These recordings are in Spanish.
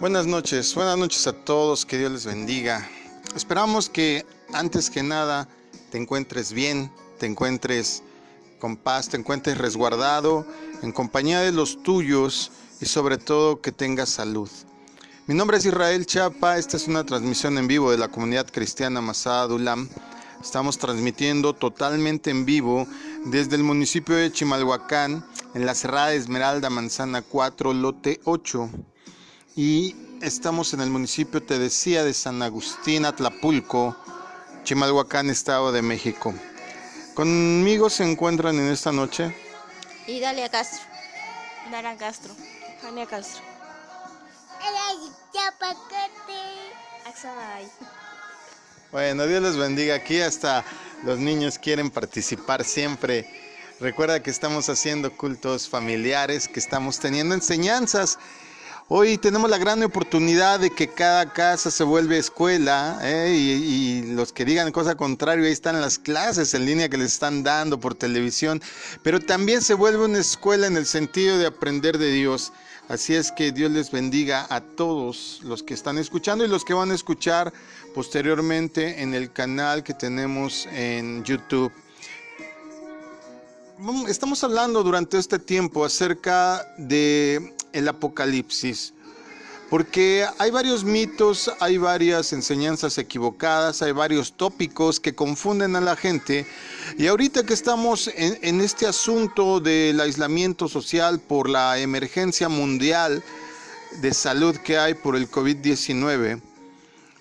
Buenas noches a todos, que Dios les bendiga. Esperamos que antes que nada te encuentres bien, te encuentres con paz, te encuentres resguardado, en compañía de los tuyos y sobre todo que tengas salud. Mi nombre es Israel Chapa, esta es una transmisión en vivo de la comunidad cristiana Masada Adulam. Estamos transmitiendo totalmente en vivo desde el municipio de Chimalhuacán, en la Cerrada Esmeralda, Manzana 4, lote 8. Y estamos en el municipio, te decía, de San Agustín, Atlapulco, Chimalhuacán, Estado de México. Conmigo se encuentran en esta noche Idalia Castro, Dara Castro, Jania Castro, Axaday. Bueno, Dios les bendiga. Aquí hasta los niños quieren participar siempre. Recuerda que estamos haciendo cultos familiares, que estamos teniendo enseñanzas. Hoy tenemos la gran oportunidad de que cada casa se vuelve escuela, y los que digan cosa contraria, ahí están las clases en línea que les están dando por televisión, pero también se vuelve una escuela en el sentido de aprender de Dios. Así es que Dios les bendiga a todos los que están escuchando y los que van a escuchar posteriormente en el canal que tenemos en YouTube. Estamos hablando durante este tiempo acerca de el Apocalipsis, porque hay varios mitos, hay varias enseñanzas equivocadas, hay varios tópicos que confunden a la gente. Y ahorita que estamos en este asunto del aislamiento social por la emergencia mundial de salud que hay por el COVID-19,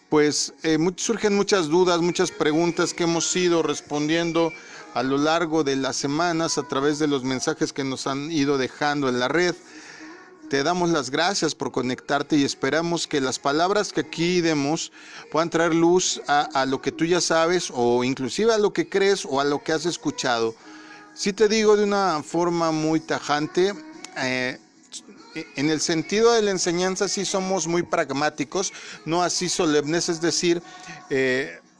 pues surgen muchas dudas, muchas preguntas que hemos ido respondiendo a lo largo de las semanas a través de los mensajes que nos han ido dejando en la red. Te damos las gracias por conectarte y esperamos que las palabras que aquí demos puedan traer luz a lo que tú ya sabes, o inclusive a lo que crees o a lo que has escuchado. Sí te digo de una forma muy tajante, en el sentido de la enseñanza sí somos muy pragmáticos, no así solemnes, es decir,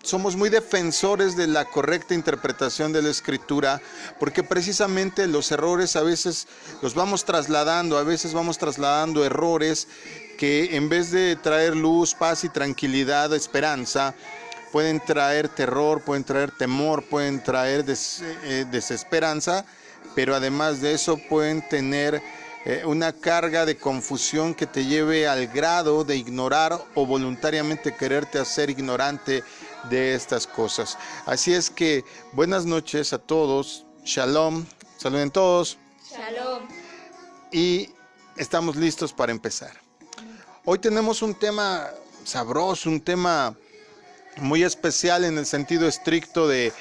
somos muy defensores de la correcta interpretación de la Escritura, porque precisamente los errores a veces los vamos trasladando, errores que en vez de traer luz, paz y tranquilidad, esperanza, pueden traer terror, pueden traer temor, pueden traer desesperanza, pero además de eso pueden tener una carga de confusión que te lleve al grado de ignorar o voluntariamente quererte hacer ignorante de estas cosas. Así es que buenas noches a todos, shalom, saluden todos. Shalom. Y estamos listos para empezar. Hoy tenemos un tema sabroso, un tema muy especial en el sentido estricto de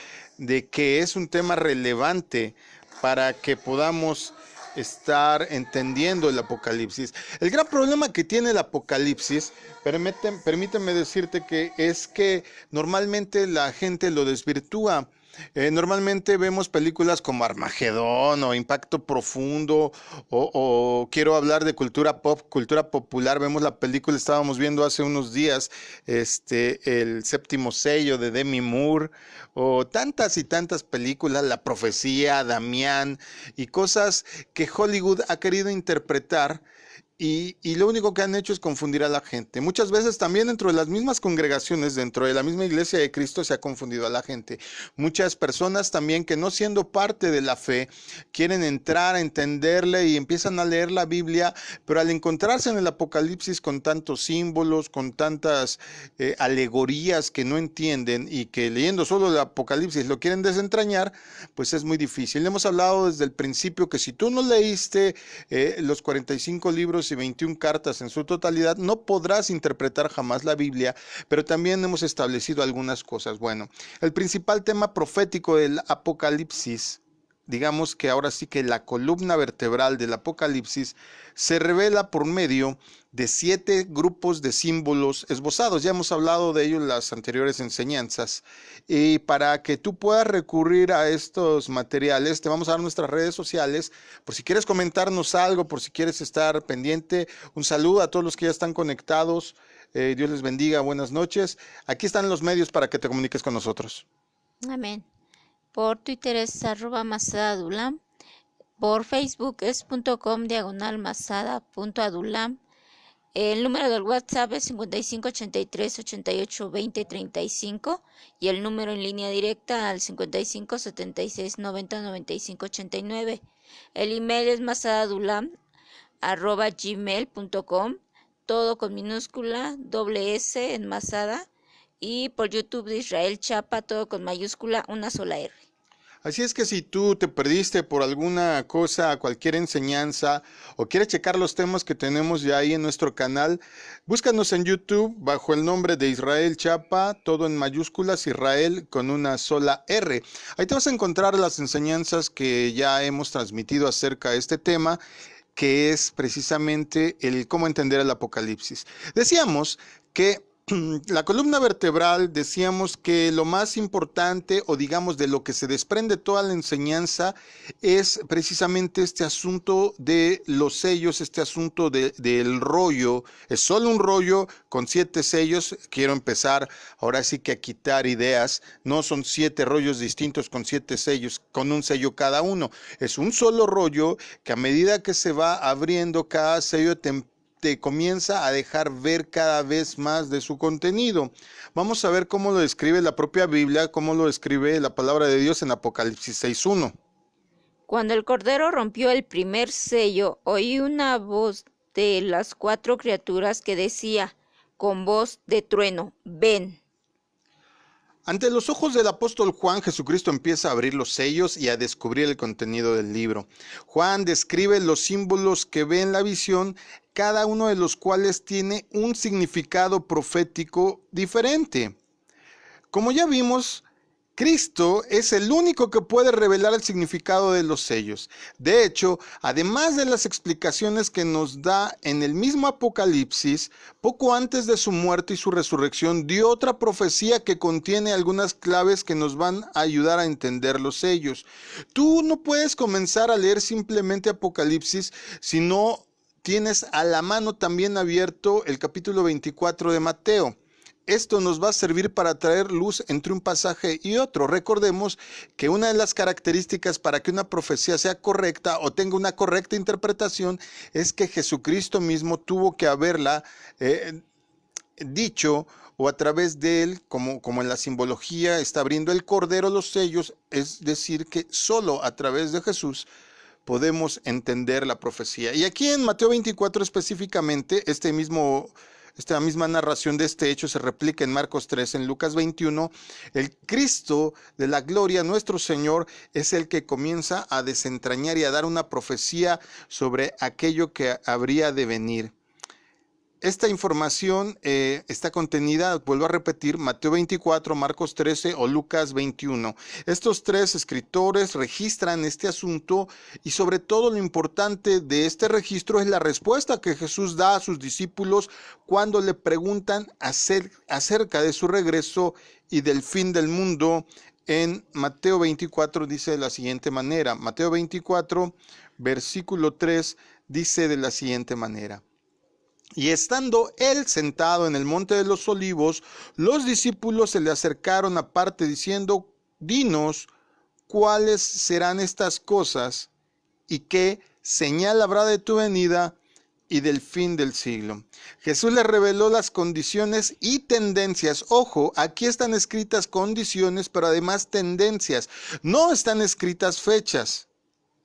que es un tema relevante para que podamos estar entendiendo el Apocalipsis. El gran problema que tiene el Apocalipsis, permíteme decirte que es que normalmente la gente lo desvirtúa. Normalmente vemos películas como Armagedón o Impacto Profundo o quiero hablar de cultura pop, cultura popular. Vemos la película, estábamos viendo hace unos días El Séptimo Sello de Demi Moore, o tantas y tantas películas, La Profecía, Damián y cosas que Hollywood ha querido interpretar. Y lo único que han hecho es confundir a la gente. Muchas veces también dentro de las mismas congregaciones, dentro de la misma iglesia de Cristo, se ha confundido a la gente. Muchas personas también que no siendo parte de la fe, quieren entrar a entenderle y empiezan a leer la Biblia, pero al encontrarse en el Apocalipsis con tantos símbolos, con tantas alegorías que no entienden y que leyendo solo el Apocalipsis lo quieren desentrañar, pues es muy difícil. Hemos hablado desde el principio que si tú no leíste los 45 libros y 21 cartas en su totalidad, no podrás interpretar jamás la Biblia, pero también hemos establecido algunas cosas. Bueno, el principal tema profético del Apocalipsis, digamos que ahora sí que la columna vertebral del Apocalipsis, se revela por medio de 7 grupos de símbolos esbozados. Ya hemos hablado de ello en las anteriores enseñanzas. Y para que tú puedas recurrir a estos materiales, te vamos a dar nuestras redes sociales, por si quieres comentarnos algo, por si quieres estar pendiente. Un saludo a todos los que ya están conectados. Dios les bendiga, buenas noches. Aquí están los medios para que te comuniques con nosotros. Amén. Por Twitter es @masadadulam. Por Facebook es .com/masada.adulam. El número del WhatsApp es 5583-8820-35 y el número en línea directa al 5576909589. El email es masadadulam@gmail.com, todo con minúscula, doble S en Masada, y por YouTube de Israel Chapa, todo con mayúscula, una sola R. Así es que si tú te perdiste por alguna cosa, cualquier enseñanza, o quieres checar los temas que tenemos ya ahí en nuestro canal, búscanos en YouTube bajo el nombre de Israel Chapa, todo en mayúsculas, Israel con una sola R. Ahí te vas a encontrar las enseñanzas que ya hemos transmitido acerca de este tema, que es precisamente el cómo entender el Apocalipsis. Decíamos que la columna vertebral, decíamos que lo más importante, o digamos de lo que se desprende toda la enseñanza, es precisamente este asunto de los sellos, este asunto del rollo. Es solo un rollo con 7 sellos. Quiero empezar ahora sí que a quitar ideas. No son 7 rollos distintos con 7 sellos, con un sello cada uno. Es un solo rollo que a medida que se va abriendo cada sello te comienza a dejar ver cada vez más de su contenido. Vamos a ver cómo lo describe la propia Biblia, cómo lo describe la palabra de Dios en Apocalipsis 6:1. Cuando el Cordero rompió el primer sello, oí una voz de las 4 criaturas que decía, con voz de trueno, ven. Ante los ojos del apóstol Juan, Jesucristo empieza a abrir los sellos y a descubrir el contenido del libro. Juan describe los símbolos que ve en la visión, cada uno de los cuales tiene un significado profético diferente. Como ya vimos, Cristo es el único que puede revelar el significado de los sellos. De hecho, además de las explicaciones que nos da en el mismo Apocalipsis, poco antes de su muerte y su resurrección, dio otra profecía que contiene algunas claves que nos van a ayudar a entender los sellos. Tú no puedes comenzar a leer simplemente Apocalipsis si no tienes a la mano también abierto el capítulo 24 de Mateo. Esto nos va a servir para traer luz entre un pasaje y otro. Recordemos que una de las características para que una profecía sea correcta o tenga una correcta interpretación es que Jesucristo mismo tuvo que haberla dicho, o a través de él, como en la simbología está abriendo el Cordero los sellos, es decir, que solo a través de Jesús podemos entender la profecía. Y aquí en Mateo 24 específicamente, esta misma narración de este hecho se replica en Marcos 3, en Lucas 21. El Cristo de la gloria, nuestro Señor, es el que comienza a desentrañar y a dar una profecía sobre aquello que habría de venir. Esta información está contenida, vuelvo a repetir, Mateo 24, Marcos 13 o Lucas 21. Estos 3 escritores registran este asunto y sobre todo lo importante de este registro es la respuesta que Jesús da a sus discípulos cuando le preguntan acerca de su regreso y del fin del mundo. En Mateo 24 dice de la siguiente manera, Mateo 24, versículo 3 dice de la siguiente manera. Y estando él sentado en el monte de los olivos, los discípulos se le acercaron aparte diciendo, dinos, ¿cuáles serán estas cosas? ¿Y qué señal habrá de tu venida y del fin del siglo? Jesús les reveló las condiciones y tendencias. Ojo, aquí están escritas condiciones, pero además tendencias. No están escritas fechas.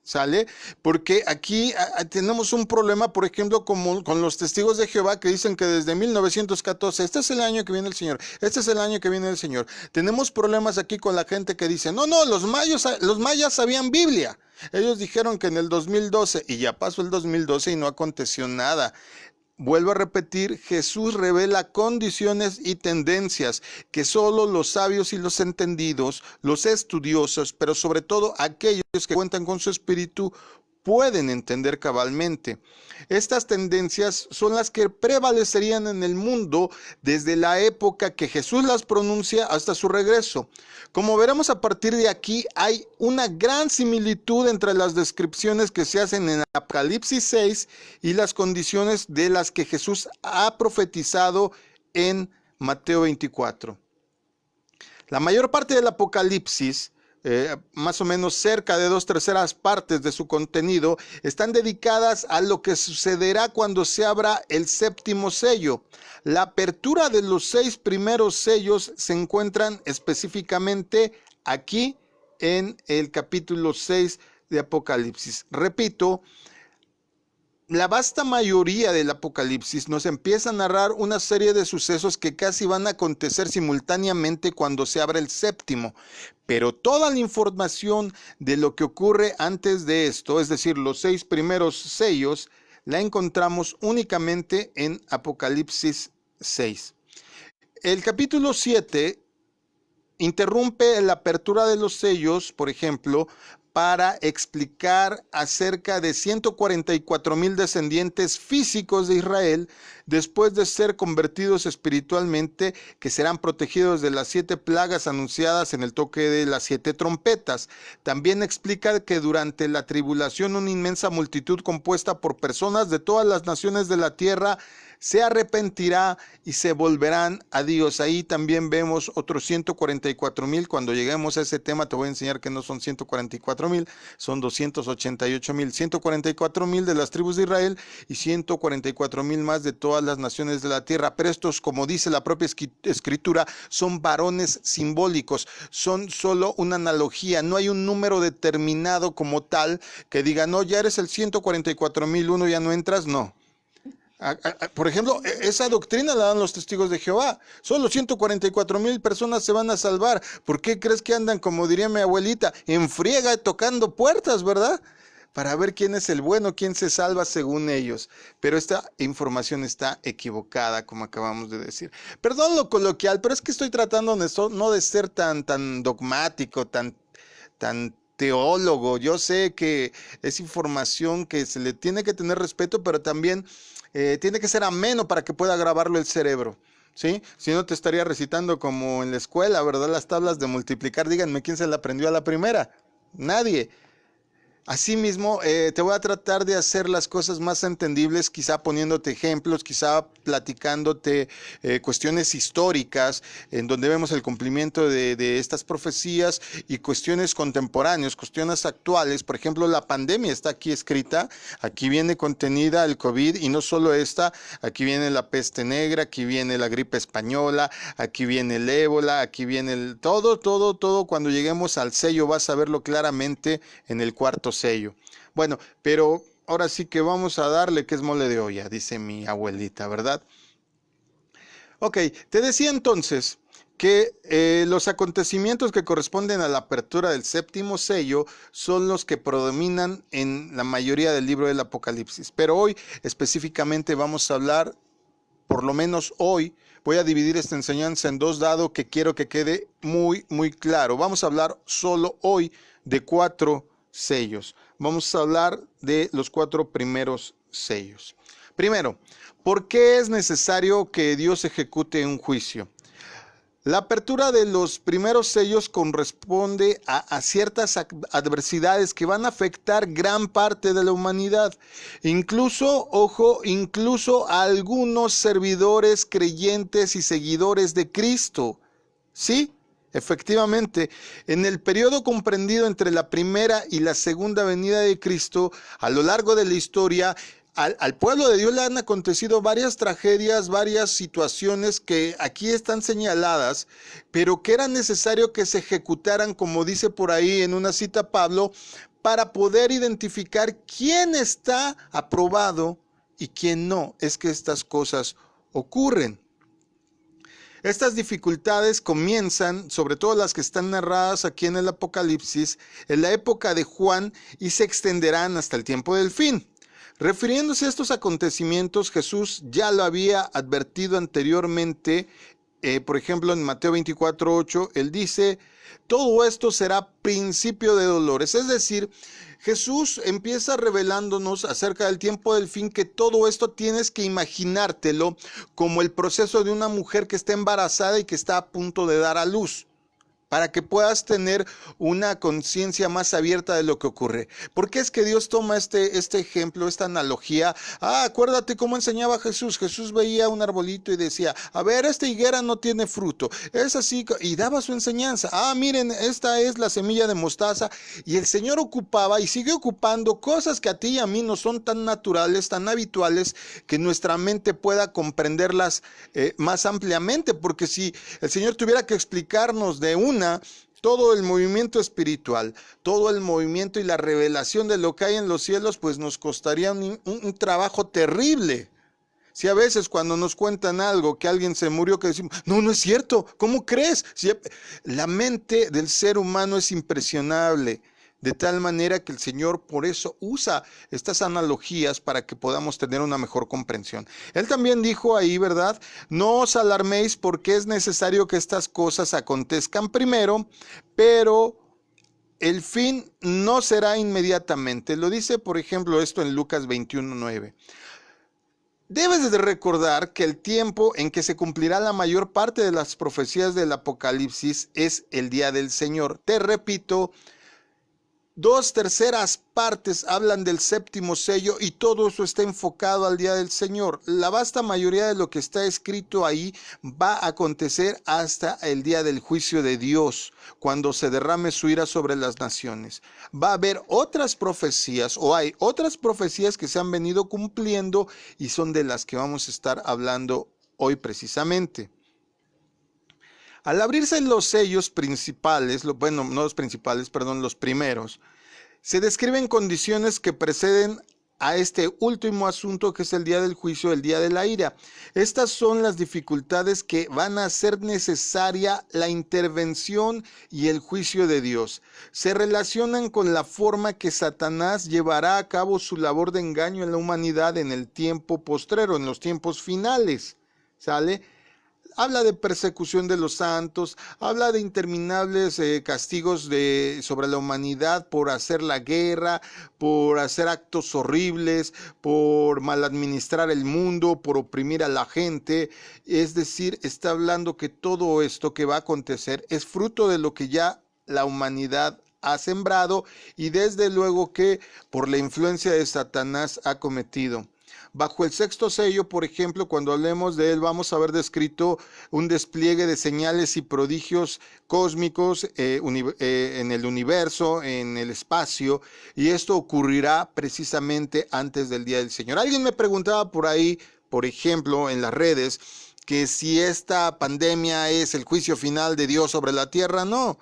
¿Sale? Porque aquí tenemos un problema, por ejemplo, como con los testigos de Jehová que dicen que desde 1914, este es el año que viene el Señor, este es el año que viene el Señor. Tenemos problemas aquí con la gente que dice, no, los mayas sabían Biblia. Ellos dijeron que en el 2012, y ya pasó el 2012 y no aconteció nada. Vuelvo a repetir, Jesús revela condiciones y tendencias que solo los sabios y los entendidos, los estudiosos, pero sobre todo aquellos que cuentan con su espíritu, pueden entender cabalmente. Estas tendencias son las que prevalecerían en el mundo desde la época que Jesús las pronuncia hasta su regreso. Como veremos a partir de aquí, hay una gran similitud entre las descripciones que se hacen en Apocalipsis 6 y las condiciones de las que Jesús ha profetizado en Mateo 24. La mayor parte del Apocalipsis más o menos cerca de 2/3 partes de su contenido, están dedicadas a lo que sucederá cuando se abra el séptimo sello. La apertura de los 6 primeros sellos se encuentran específicamente aquí en el capítulo 6 de Apocalipsis. Repito, la vasta mayoría del Apocalipsis nos empieza a narrar una serie de sucesos que casi van a acontecer simultáneamente cuando se abra el séptimo, pero toda la información de lo que ocurre antes de esto, es decir, los 6 primeros sellos, la encontramos únicamente en Apocalipsis 6. El capítulo 7 interrumpe la apertura de los sellos, por ejemplo, para explicar acerca de 144,000 descendientes físicos de Israel después de ser convertidos espiritualmente, que serán protegidos de las 7 plagas anunciadas en el toque de las 7 trompetas. También explica que durante la tribulación una inmensa multitud compuesta por personas de todas las naciones de la tierra se arrepentirá y se volverán a Dios. Ahí también vemos otros 144,000. Cuando lleguemos a ese tema te voy a enseñar que no son 144,000, son 288,000. 144,000 de las tribus de Israel y 144,000 más de todas las naciones de la tierra. Pero estos, como dice la propia escritura, son varones simbólicos, son solo una analogía. No hay un número determinado como tal que diga, no, ya eres el 144,001, ya no entras, no. Por ejemplo, esa doctrina la dan los testigos de Jehová. Solo 144,000 personas se van a salvar. ¿Por qué crees que andan, como diría mi abuelita, en friega tocando puertas, verdad? Para ver quién es el bueno, quién se salva según ellos. Pero esta información está equivocada, como acabamos de decir. Perdón lo coloquial, pero es que estoy tratando no de ser tan dogmático, tan teólogo. Yo sé que es información que se le tiene que tener respeto, pero también tiene que ser ameno para que pueda grabarlo el cerebro, ¿sí? Si no te estaría recitando como en la escuela, ¿verdad? Las tablas de multiplicar. Díganme quién se la aprendió a la primera. Nadie. Asimismo, te voy a tratar de hacer las cosas más entendibles, quizá poniéndote ejemplos, quizá platicándote cuestiones históricas, en donde vemos el cumplimiento de estas profecías y cuestiones contemporáneas, cuestiones actuales. Por ejemplo, la pandemia está aquí escrita, aquí viene contenida el COVID, y no solo esta, aquí viene la peste negra, aquí viene la gripe española, aquí viene el ébola, aquí viene todo. Cuando lleguemos al sello vas a verlo claramente en el cuarto sello. Bueno, pero ahora sí que vamos a darle que es mole de olla, dice mi abuelita, ¿verdad? Ok, te decía entonces que los acontecimientos que corresponden a la apertura del séptimo sello son los que predominan en la mayoría del libro del Apocalipsis. Pero hoy específicamente vamos a hablar, por lo menos hoy, voy a dividir esta enseñanza en 2, dado que quiero que quede muy claro. Vamos a hablar solo hoy de 4 sellos. Vamos a hablar de los 4 primeros sellos. Primero, ¿por qué es necesario que Dios ejecute un juicio? La apertura de los primeros sellos corresponde a ciertas adversidades que van a afectar gran parte de la humanidad. Incluso, ojo, incluso a algunos servidores creyentes y seguidores de Cristo. ¿Sí? Efectivamente, en el periodo comprendido entre la primera y la segunda venida de Cristo, a lo largo de la historia, al pueblo de Dios le han acontecido varias tragedias, varias situaciones que aquí están señaladas, pero que era necesario que se ejecutaran, como dice por ahí en una cita Pablo, para poder identificar quién está aprobado y quién no. Es que estas cosas ocurren. Estas dificultades comienzan, sobre todo las que están narradas aquí en el Apocalipsis, en la época de Juan, y se extenderán hasta el tiempo del fin. Refiriéndose a estos acontecimientos, Jesús ya lo había advertido anteriormente. Por ejemplo, en Mateo 24:8, él dice, todo esto será principio de dolores. Es decir, Jesús empieza revelándonos acerca del tiempo del fin, que todo esto tienes que imaginártelo como el proceso de una mujer que está embarazada y que está a punto de dar a luz. para que puedas tener una conciencia más abierta de lo que ocurre. ¿Por qué es que Dios toma este ejemplo, esta analogía? Acuérdate cómo enseñaba Jesús. Jesús veía un arbolito y decía, a ver, esta higuera no tiene fruto, es así, y daba su enseñanza. Miren, esta es la semilla de mostaza, y el Señor ocupaba y sigue ocupando cosas que a ti y a mí no son tan naturales, tan habituales, que nuestra mente pueda comprenderlas más ampliamente, porque si el Señor tuviera que explicarnos todo el movimiento espiritual, todo el movimiento y la revelación de lo que hay en los cielos, pues nos costaría un trabajo terrible. Si a veces cuando nos cuentan algo, que alguien se murió, que decimos, no, no es cierto, ¿cómo crees? Si la mente del ser humano es impresionable, de tal manera que el Señor por eso usa estas analogías para que podamos tener una mejor comprensión. Él también dijo ahí, ¿verdad? No os alarméis porque es necesario que estas cosas acontezcan primero, pero el fin no será inmediatamente. Lo dice, por ejemplo, esto en Lucas 21:9. Debes de recordar que el tiempo en que se cumplirá la mayor parte de las profecías del Apocalipsis es el día del Señor. Te repito, 2/3 partes hablan del séptimo sello y todo eso está enfocado al día del Señor. La vasta mayoría de lo que está escrito ahí va a acontecer hasta el día del juicio de Dios, cuando se derrame su ira sobre las naciones. Va a haber otras profecías, o hay otras profecías que se han venido cumpliendo y son de las que vamos a estar hablando hoy precisamente. Al abrirse los sellos principales, bueno, no los principales, perdón, los primeros, se describen condiciones que preceden a este último asunto, que es el día del juicio, el día de la ira. Estas son las dificultades que van a hacer necesaria la intervención y el juicio de Dios. Se relacionan con la forma que Satanás llevará a cabo su labor de engaño en la humanidad en el tiempo postrero, en los tiempos finales. ¿Sale? Habla de persecución de los santos, habla de interminables castigos sobre la humanidad por hacer la guerra, por hacer actos horribles, por maladministrar el mundo, por oprimir a la gente. Es decir, está hablando que todo esto que va a acontecer es fruto de lo que ya la humanidad ha sembrado y desde luego que por la influencia de Satanás ha cometido. Bajo el sexto sello, por ejemplo, cuando hablemos de él, vamos a ver descrito un despliegue de señales y prodigios cósmicos en el universo, en el espacio, y esto ocurrirá precisamente antes del día del Señor. Alguien me preguntaba por ahí, por ejemplo, en las redes, que si esta pandemia es el juicio final de Dios sobre la tierra. No.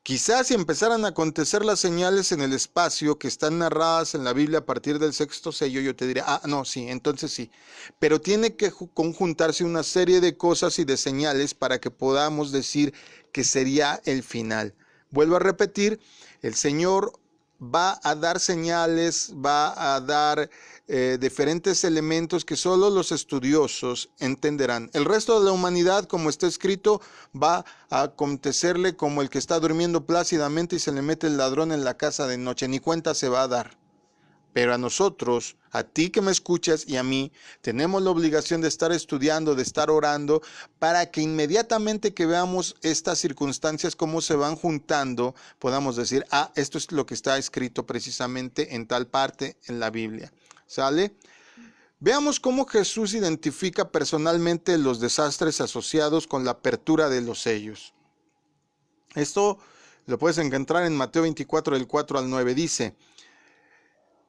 Quizás si empezaran a acontecer las señales en el espacio que están narradas en la Biblia a partir del sexto sello, yo te diría, no, sí, entonces sí. Pero tiene que conjuntarse una serie de cosas y de señales para que podamos decir que sería el final. Vuelvo a repetir, el Señor va a dar señales, va a dar diferentes elementos que solo los estudiosos entenderán. El resto de la humanidad, como está escrito, va a acontecerle como el que está durmiendo plácidamente y se le mete el ladrón en la casa de noche, ni cuenta se va a dar. Pero a nosotros, a ti que me escuchas y a mí, tenemos la obligación de estar estudiando, de estar orando, para que inmediatamente que veamos estas circunstancias, cómo se van juntando, podamos decir, esto es lo que está escrito precisamente en tal parte en la Biblia. ¿Sale? Veamos cómo Jesús identifica personalmente los desastres asociados con la apertura de los sellos. Esto lo puedes encontrar en Mateo 24, del 4 al 9. Dice,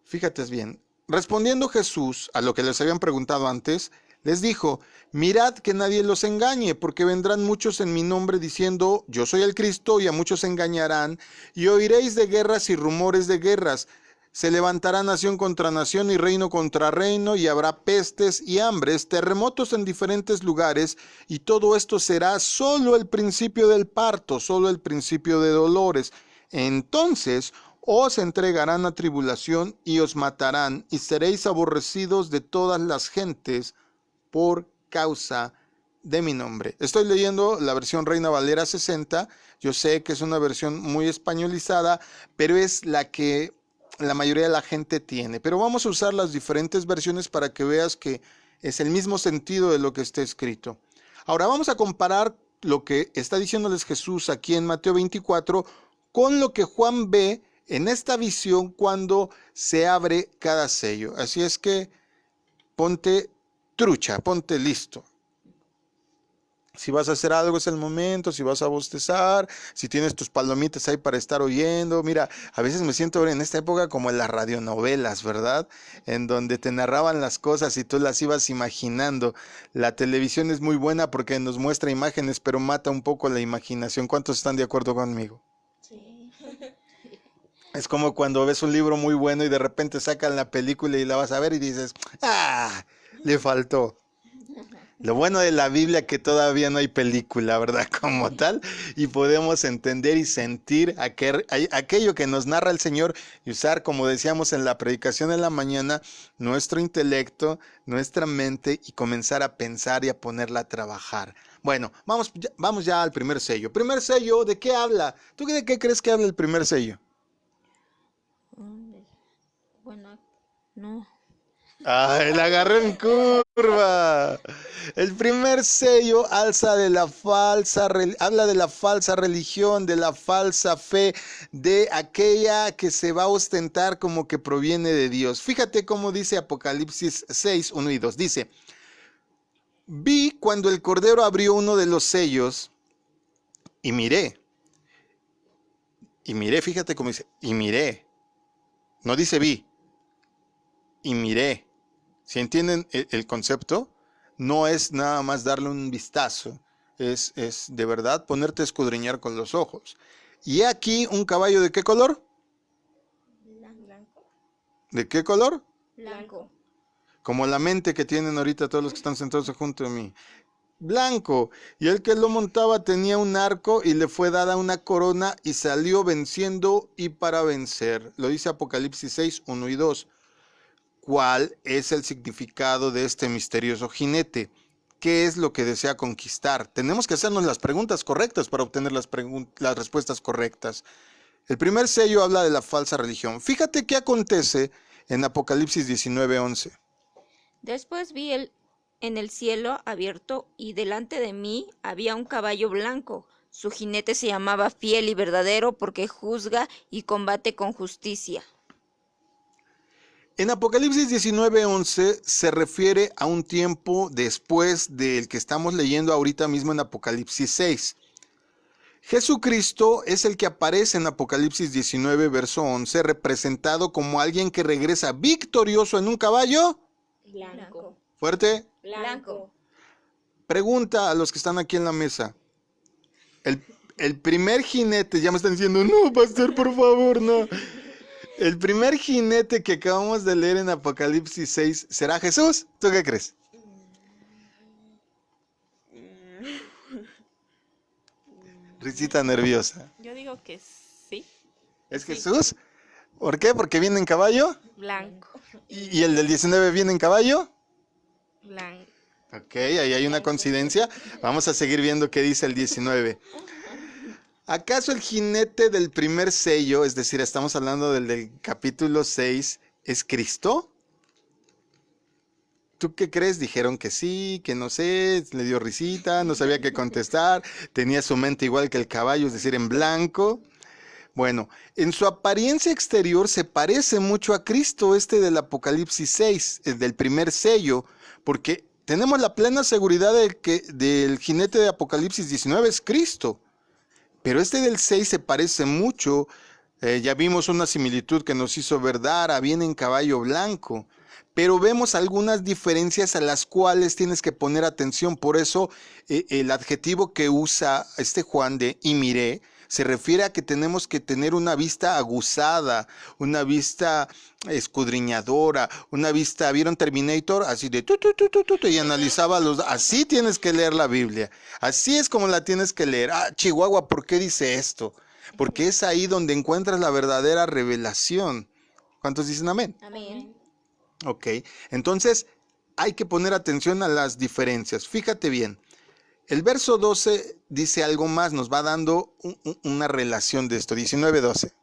fíjate bien, respondiendo Jesús a lo que les habían preguntado antes, les dijo, mirad que nadie los engañe, porque vendrán muchos en mi nombre diciendo, yo soy el Cristo, y a muchos engañarán, y oiréis de guerras y rumores de guerras. Se levantará nación contra nación y reino contra reino, y habrá pestes y hambres, terremotos en diferentes lugares, y todo esto será solo el principio del parto, solo el principio de dolores. Entonces os entregarán a tribulación y os matarán, y seréis aborrecidos de todas las gentes por causa de mi nombre. Estoy leyendo la versión Reina Valera 60. Yo sé que es una versión muy españolizada, pero es la que la mayoría de la gente tiene. Pero vamos a usar las diferentes versiones para que veas que es el mismo sentido de lo que está escrito. Ahora vamos a comparar lo que está diciéndoles Jesús aquí en Mateo 24 con lo que Juan ve en esta visión cuando se abre cada sello. Así es que ponte trucha, ponte listo. Si vas a hacer algo es el momento, si vas a bostezar, si tienes tus palomitas ahí para estar oyendo. Mira, a veces me siento en esta época como en las radionovelas, ¿verdad? En donde te narraban las cosas y tú las ibas imaginando. La televisión es muy buena porque nos muestra imágenes, pero mata un poco la imaginación. ¿Cuántos están de acuerdo conmigo? Sí. Es como cuando ves un libro muy bueno y de repente sacan la película y la vas a ver y dices, ¡ah! Le faltó. Lo bueno de la Biblia es que todavía no hay película, ¿verdad? Como tal, y podemos entender y sentir aquello que nos narra el Señor y usar, como decíamos en la predicación de la mañana, nuestro intelecto, nuestra mente y comenzar a pensar y a ponerla a trabajar. Bueno, vamos ya al primer sello. Primer sello, ¿de qué habla? ¿Tú de qué crees que habla el primer sello? Bueno, no. ¡Ay, la agarré en curva! El primer sello habla de la falsa religión, de la falsa fe, de aquella que se va a ostentar como que proviene de Dios. Fíjate cómo dice Apocalipsis 6, 1 y 2. Dice, vi cuando el Cordero abrió uno de los sellos y miré, fíjate cómo dice, y miré. No dice vi, y miré. ¿Si entienden el concepto? No es nada más darle un vistazo, es de verdad ponerte a escudriñar con los ojos. Y aquí un caballo ¿de qué color? Blanco. ¿De qué color? Blanco. Como la mente que tienen ahorita todos los que están sentados junto a mí. Blanco. Y el que lo montaba tenía un arco y le fue dada una corona y salió venciendo y para vencer. Lo dice Apocalipsis 6, 1 y 2. ¿Cuál es el significado de este misterioso jinete? ¿Qué es lo que desea conquistar? Tenemos que hacernos las preguntas correctas para obtener las respuestas correctas. El primer sello habla de la falsa religión. Fíjate qué acontece en Apocalipsis 19:11. Después vi en el cielo abierto y delante de mí había un caballo blanco. Su jinete se llamaba Fiel y Verdadero porque juzga y combate con justicia. En Apocalipsis 19:11 se refiere a un tiempo después del que estamos leyendo ahorita mismo en Apocalipsis 6. Jesucristo es el que aparece en Apocalipsis 19, verso 11, representado como alguien que regresa victorioso en un caballo. Blanco. Fuerte. Blanco. Pregunta a los que están aquí en la mesa. El primer jinete, ya me están diciendo, no, pastor, por favor, no. El primer jinete que acabamos de leer en Apocalipsis 6, ¿será Jesús? ¿Tú qué crees? Risita nerviosa. Yo digo que sí. ¿Es Sí. Jesús? ¿Por qué? ¿Porque viene en caballo? Blanco. ¿Y el del 19 viene en caballo? Blanco. Ok, ahí hay una coincidencia. Vamos a seguir viendo qué dice el 19. ¿Acaso el jinete del primer sello, es decir, estamos hablando del capítulo 6, es Cristo? ¿Tú qué crees? Dijeron que sí, que no sé, le dio risita, no sabía qué contestar, tenía su mente igual que el caballo, es decir, en blanco. Bueno, en su apariencia exterior se parece mucho a Cristo, este del Apocalipsis 6, el del primer sello, porque tenemos la plena seguridad de que del jinete de Apocalipsis 19 es Cristo. Pero este del 6 se parece mucho, ya vimos una similitud que nos hizo ver Dara, viene en caballo blanco, pero vemos algunas diferencias a las cuales tienes que poner atención. Por eso el adjetivo que usa este Juan de y miré, se refiere a que tenemos que tener una vista aguzada, una vista escudriñadora, una vista, ¿vieron Terminator? Así de y analizaba así tienes que leer la Biblia, así es como la tienes que leer. Ah, Chihuahua, ¿por qué dice esto? Porque es ahí donde encuentras la verdadera revelación. ¿Cuántos dicen amén? Amén. Ok, entonces hay que poner atención a las diferencias. Fíjate bien. El verso 12 dice algo más, nos va dando una relación de esto. 19:12.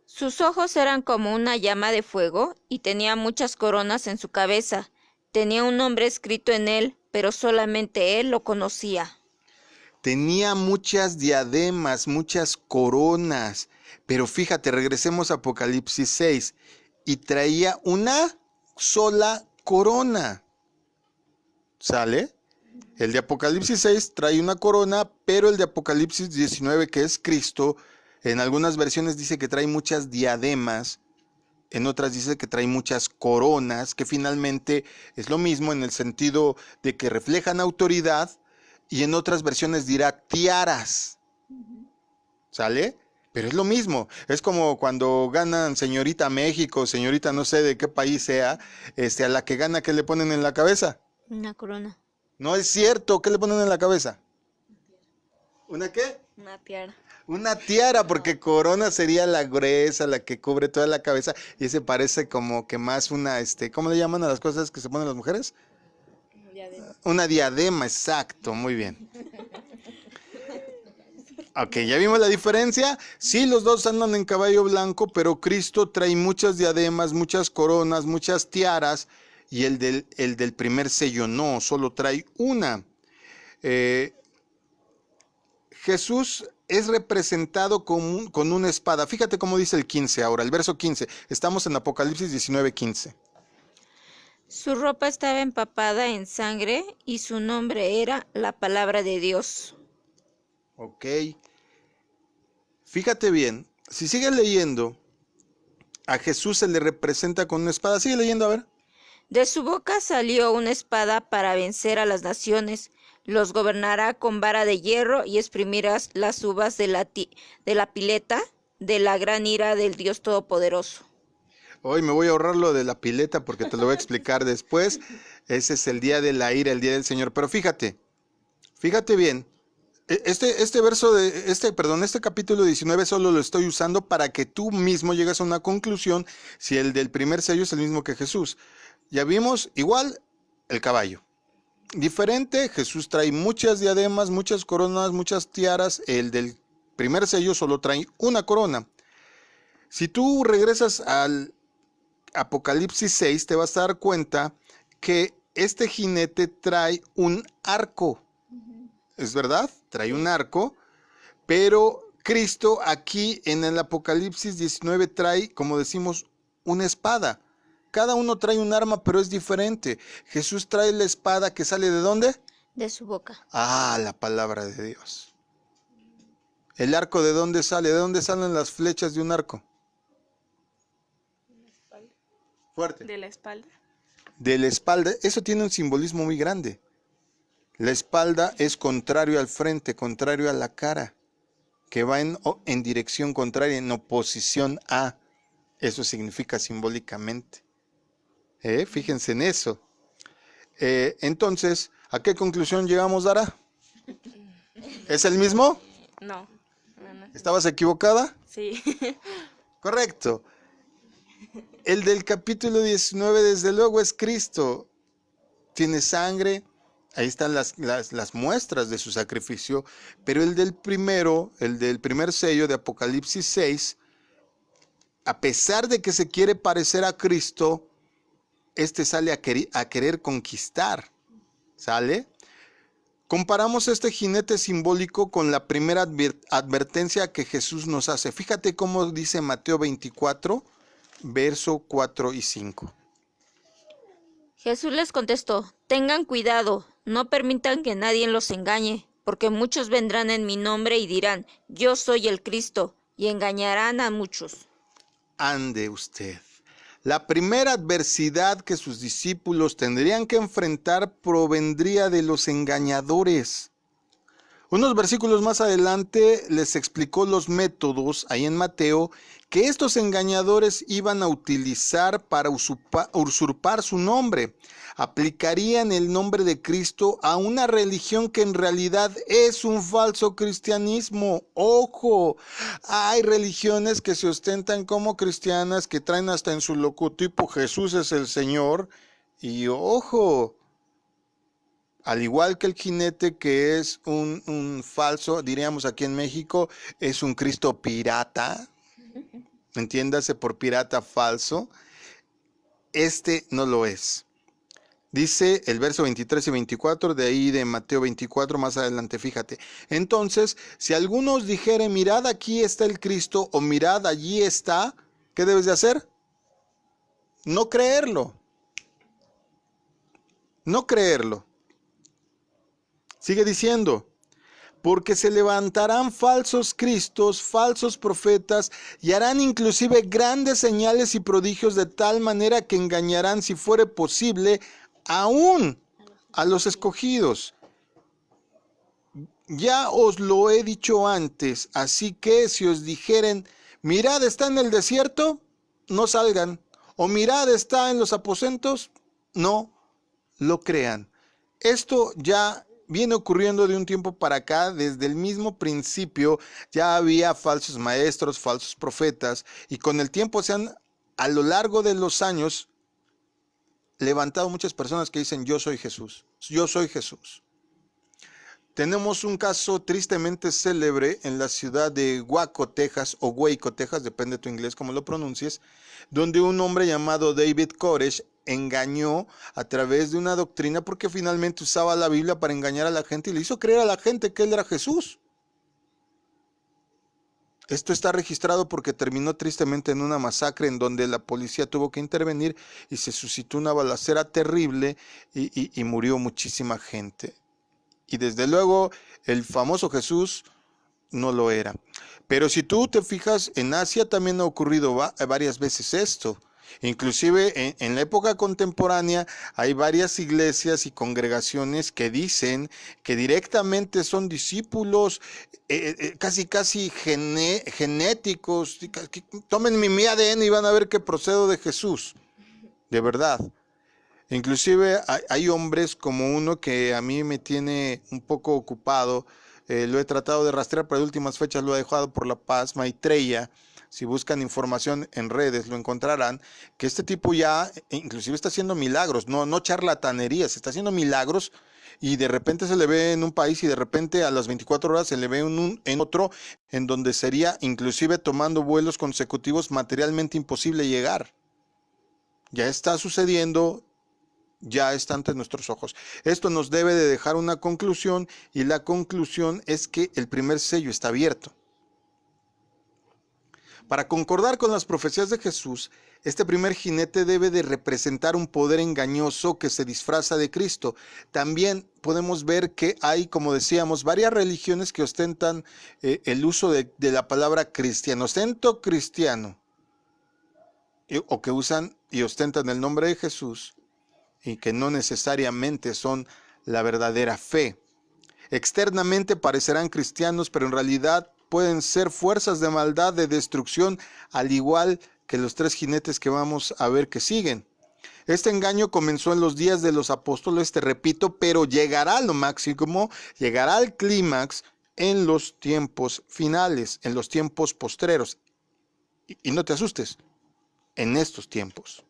Sus ojos eran como una llama de fuego y tenía muchas coronas en su cabeza. Tenía un nombre escrito en él, pero solamente él lo conocía. Tenía muchas diademas, muchas coronas, pero fíjate, regresemos a Apocalipsis 6, y traía una sola corona. ¿Sale? El de Apocalipsis 6 trae una corona, pero el de Apocalipsis 19, que es Cristo, en algunas versiones dice que trae muchas diademas, en otras dice que trae muchas coronas, que finalmente es lo mismo en el sentido de que reflejan autoridad, y en otras versiones dirá tiaras. ¿Sale? Pero es lo mismo. Es como cuando ganan señorita México, señorita no sé de qué país sea, a la que gana, ¿qué le ponen en la cabeza? Una corona. No es cierto, ¿qué le ponen en la cabeza? ¿Una qué? Una tiara. Una tiara, porque corona sería la gruesa, la que cubre toda la cabeza, y ese parece como que más una, ¿cómo le llaman a las cosas que se ponen las mujeres? Diadema. Una diadema, exacto, muy bien. Ok, ¿ya vimos la diferencia? Sí, los dos andan en caballo blanco, pero Cristo trae muchas diademas, muchas coronas, muchas tiaras, y el del primer sello no, solo trae una. Jesús es representado con una espada. Fíjate cómo dice el 15 ahora, el verso 15. Estamos en Apocalipsis 19:15. Su ropa estaba empapada en sangre y su nombre era la palabra de Dios. Ok. Fíjate bien, si sigues leyendo, a Jesús se le representa con una espada. Sigue leyendo, a ver. De su boca salió una espada para vencer a las naciones. Los gobernará con vara de hierro y exprimirás las uvas de la pileta de la gran ira del Dios Todopoderoso. Hoy me voy a ahorrar lo de la pileta porque te lo voy a explicar después. Ese es el día de la ira, el día del Señor. Pero fíjate bien. Este capítulo 19 solo lo estoy usando para que tú mismo llegues a una conclusión si el del primer sello es el mismo que Jesús. Ya vimos, igual, el caballo. Diferente, Jesús trae muchas diademas, muchas coronas, muchas tiaras. El del primer sello solo trae una corona. Si tú regresas al Apocalipsis 6, te vas a dar cuenta que este jinete trae un arco. ¿Es verdad? Trae un arco, pero Cristo aquí en el Apocalipsis 19 trae, como decimos, una espada. Cada uno trae un arma, pero es diferente. Jesús trae la espada que sale ¿de dónde? De su boca. Ah, la palabra de Dios. ¿El arco de dónde sale? ¿De dónde salen las flechas de un arco? Fuerte. De la espalda. De la espalda. Eso tiene un simbolismo muy grande. La espalda es contrario al frente, contrario a la cara, que va en dirección contraria, en oposición a. Eso significa simbólicamente. Fíjense en eso. Entonces, ¿a qué conclusión llegamos, Dara? ¿Es el mismo? No. ¿Estabas equivocada? Sí. Correcto. El del capítulo 19, desde luego, es Cristo. Tiene sangre. Ahí están las muestras de su sacrificio, pero el del primer sello de Apocalipsis 6, a pesar de que se quiere parecer a Cristo, sale a querer conquistar, ¿sale? Comparamos este jinete simbólico con la primera advertencia que Jesús nos hace. Fíjate cómo dice Mateo 24, verso 4 y 5. Jesús les contestó: tengan cuidado, no permitan que nadie los engañe, porque muchos vendrán en mi nombre y dirán: yo soy el Cristo, y engañarán a muchos. Ande usted. La primera adversidad que sus discípulos tendrían que enfrentar provendría de los engañadores. Unos versículos más adelante les explicó los métodos, ahí en Mateo, que estos engañadores iban a utilizar para usurpar su nombre. Aplicarían el nombre de Cristo a una religión que en realidad es un falso cristianismo. ¡Ojo! Hay religiones que se ostentan como cristianas, que traen hasta en su logotipo Jesús es el Señor. Y ¡ojo! Al igual que el jinete, que es un falso, diríamos aquí en México, es un Cristo pirata, entiéndase por pirata falso, este no lo es. Dice el verso 23 y 24, de ahí de Mateo 24, más adelante, fíjate. Entonces, si alguno os dijere, mirad aquí está el Cristo, o mirad allí está, ¿qué debes de hacer? No creerlo. No creerlo. Sigue diciendo, porque se levantarán falsos cristos, falsos profetas, y harán inclusive grandes señales y prodigios de tal manera que engañarán, si fuere posible, aún a los escogidos. Ya os lo he dicho antes, así que si os dijeren, mirad está en el desierto, no salgan, o mirad está en los aposentos, no lo crean. Esto ya viene ocurriendo de un tiempo para acá. Desde el mismo principio ya había falsos maestros, falsos profetas, y con el tiempo se han, a lo largo de los años, levantado muchas personas que dicen, yo soy Jesús, yo soy Jesús. Tenemos un caso tristemente célebre en la ciudad de Waco, Texas, o Waco, Texas, depende de tu inglés como lo pronuncies, donde un hombre llamado David Koresh engañó a través de una doctrina, porque finalmente usaba la Biblia para engañar a la gente y le hizo creer a la gente que él era Jesús. Esto está registrado porque terminó tristemente en una masacre en donde la policía tuvo que intervenir y se suscitó una balacera terrible y murió muchísima gente. Y desde luego el famoso Jesús no lo era. Pero si tú te fijas, en Asia también ha ocurrido varias veces esto. Inclusive en la época contemporánea hay varias iglesias y congregaciones que dicen que directamente son discípulos casi genéticos. Tomen mi ADN y van a ver que procedo de Jesús, de verdad. Inclusive hay hombres como uno que a mí me tiene un poco ocupado. Lo he tratado de rastrear, pero de últimas fechas lo he dejado por la paz. Maitreya. Si buscan información en redes lo encontrarán, que este tipo ya inclusive está haciendo milagros, no charlatanerías, está haciendo milagros, y de repente se le ve en un país y de repente a las 24 horas se le ve en otro, en donde sería inclusive tomando vuelos consecutivos materialmente imposible llegar. Ya está sucediendo, ya está ante nuestros ojos. Esto nos debe de dejar una conclusión, y la conclusión es que el primer sello está abierto. Para concordar con las profecías de Jesús, este primer jinete debe de representar un poder engañoso que se disfraza de Cristo. También podemos ver que hay, como decíamos, varias religiones que ostentan el uso de la palabra cristiano, ostento cristiano, o que usan y ostentan el nombre de Jesús, y que no necesariamente son la verdadera fe. Externamente parecerán cristianos, pero en realidad pueden ser fuerzas de maldad, de destrucción, al igual que los tres jinetes que vamos a ver que siguen. Este engaño comenzó en los días de los apóstoles, te repito, pero llegará a lo máximo, llegará al clímax en los tiempos finales, en los tiempos postreros. Y no te asustes, en estos tiempos.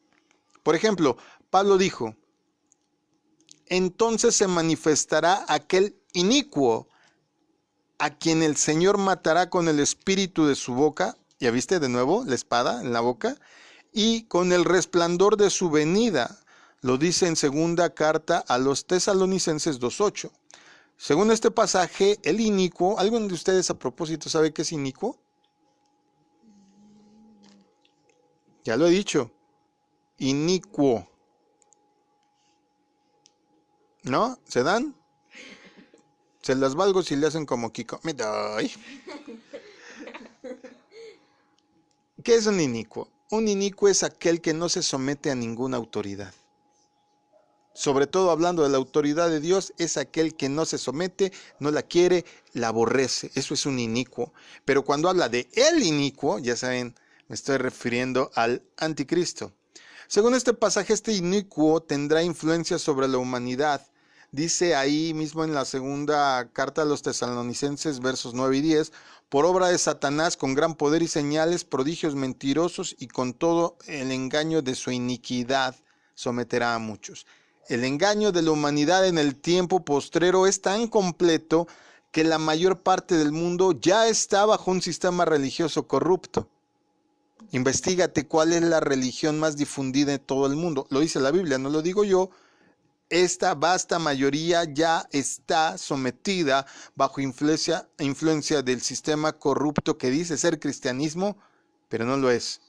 Por ejemplo, Pablo dijo, entonces se manifestará aquel inicuo, a quien el Señor matará con el espíritu de su boca, ya viste de nuevo la espada en la boca, y con el resplandor de su venida, lo dice en segunda carta a los Tesalonicenses 2:8. Según este pasaje, el inicuo, ¿alguien de ustedes a propósito sabe qué es inicuo? Ya lo he dicho, inicuo. ¿No? ¿Se dan? Se las valgo si le hacen como Kiko. Me doy. ¿Qué es un inicuo? Un inicuo es aquel que no se somete a ninguna autoridad. Sobre todo hablando de la autoridad de Dios, es aquel que no se somete, no la quiere, la aborrece. Eso es un inicuo. Pero cuando habla de el inicuo, ya saben, me estoy refiriendo al anticristo. Según este pasaje, este inicuo tendrá influencia sobre la humanidad. Dice ahí mismo en la segunda carta a los Tesalonicenses, versos 9 y 10, por obra de Satanás, con gran poder y señales, prodigios mentirosos, y con todo el engaño de su iniquidad, someterá a muchos. El engaño de la humanidad en el tiempo postrero es tan completo que la mayor parte del mundo ya está bajo un sistema religioso corrupto. Investígate cuál es la religión más difundida en todo el mundo. Lo dice la Biblia, no lo digo yo. esta vasta mayoría ya está sometida bajo influencia del sistema corrupto que dice ser cristianismo, pero no lo es.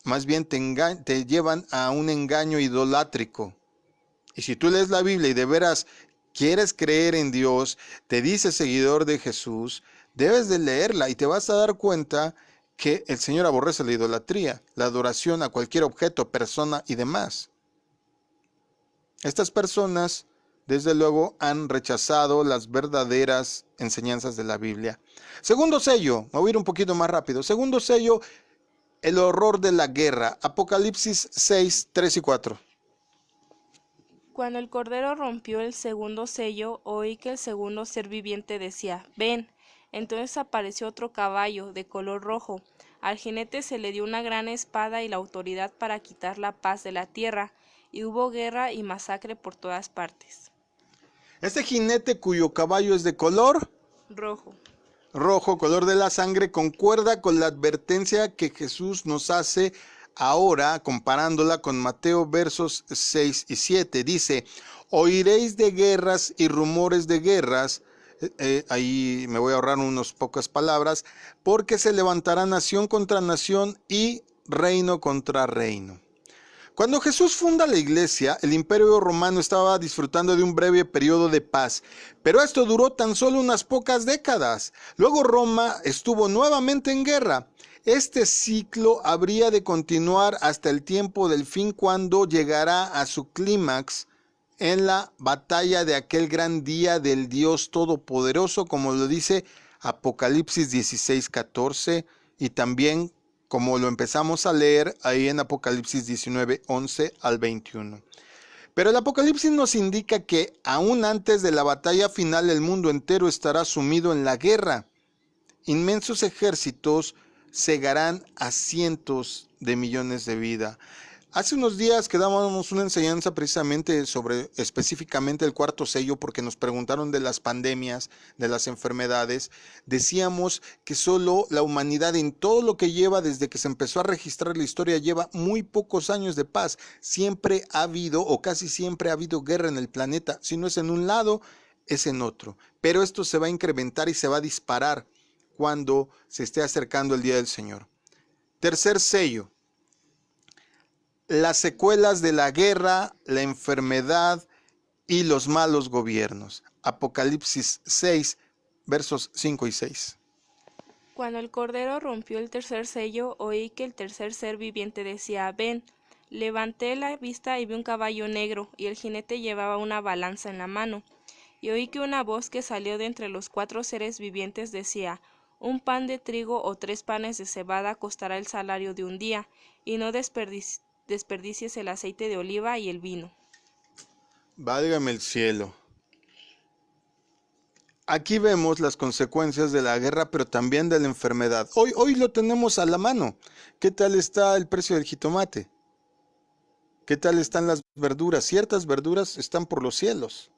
Más bien te llevan a un engaño idolátrico. Y si tú lees la Biblia y de veras quieres creer en Dios, te dices seguidor de Jesús, debes de leerla y te vas a dar cuenta que el Señor aborrece la idolatría, la adoración a cualquier objeto, persona y demás. Estas personas, desde luego, han rechazado las verdaderas enseñanzas de la Biblia. Segundo sello, me voy a ir un poquito más rápido. Segundo sello, el horror de la guerra. Apocalipsis 6, 3 y 4. Cuando el Cordero rompió el segundo sello, oí que el segundo ser viviente decía, ven. Entonces apareció otro caballo de color rojo. Al jinete se le dio una gran espada y la autoridad para quitar la paz de la tierra, y hubo guerra y masacre por todas partes. Este jinete cuyo caballo es de color Rojo. rojo, color de la sangre, concuerda con la advertencia que Jesús nos hace ahora, comparándola con Mateo versos 6 y 7. Dice, oiréis de guerras y rumores de guerras. Ahí me voy a ahorrar unas pocas palabras, porque se levantará nación contra nación y reino contra reino. Cuando Jesús funda la iglesia, el imperio romano estaba disfrutando de un breve periodo de paz, pero esto duró tan solo unas pocas décadas. Luego Roma estuvo nuevamente en guerra. Este ciclo habría de continuar hasta el tiempo del fin, cuando llegará a su clímax en la batalla de aquel gran día del Dios Todopoderoso, como lo dice Apocalipsis 16:14, y también como lo empezamos a leer ahí en Apocalipsis 19, 11 al 21. Pero el Apocalipsis nos indica que aún antes de la batalla final el mundo entero estará sumido en la guerra. Inmensos ejércitos cegarán a cientos de millones de vidas. Hace unos días que dábamos una enseñanza precisamente sobre específicamente el cuarto sello, porque nos preguntaron de las pandemias, de las enfermedades. Decíamos que solo la humanidad, en todo lo que lleva desde que se empezó a registrar la historia, lleva muy pocos años de paz. Siempre ha habido, o casi siempre ha habido, guerra en el planeta. Si no es en un lado, es en otro. Pero esto se va a incrementar y se va a disparar cuando se esté acercando el día del Señor. Tercer sello. Las secuelas de la guerra, la enfermedad y los malos gobiernos. Apocalipsis 6, versos 5 y 6. Cuando el Cordero rompió el tercer sello, oí que el tercer ser viviente decía, ven. Levanté la vista y vi un caballo negro, y el jinete llevaba una balanza en la mano. Y oí que una voz que salió de entre los cuatro seres vivientes decía, un pan de trigo o 3 panes de cebada costará el salario de un día, y no desperdicies el aceite de oliva y el vino. Válgame el cielo. Aquí vemos las consecuencias de la guerra, pero también de la enfermedad. Hoy lo tenemos a la mano. ¿Qué tal está el precio del jitomate? ¿Qué tal están las verduras? Ciertas verduras están por los cielos.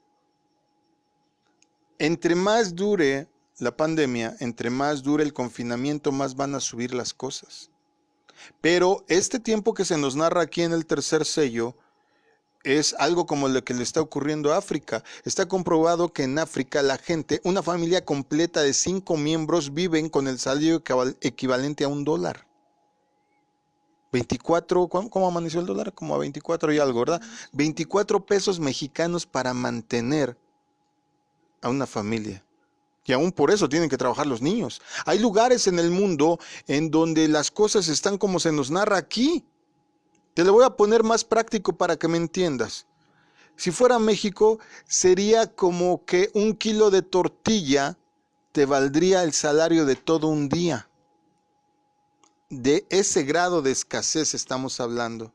Entre más dure la pandemia, entre más dure el confinamiento, más van a subir las cosas. Pero este tiempo que se nos narra aquí en el tercer sello es algo como lo que le está ocurriendo a África. Está comprobado que en África la gente, una familia completa de 5 miembros, viven con el salario equivalente a $1. 24, ¿cómo amaneció el dólar? Como a 24 y algo, ¿verdad? 24 pesos mexicanos para mantener a una familia. Y aún por eso tienen que trabajar los niños. Hay lugares en el mundo en donde las cosas están como se nos narra aquí. Te lo voy a poner más práctico para que me entiendas. Si fuera México, sería como que 1 kilo de tortilla te valdría el salario de todo un día. De ese grado de escasez estamos hablando.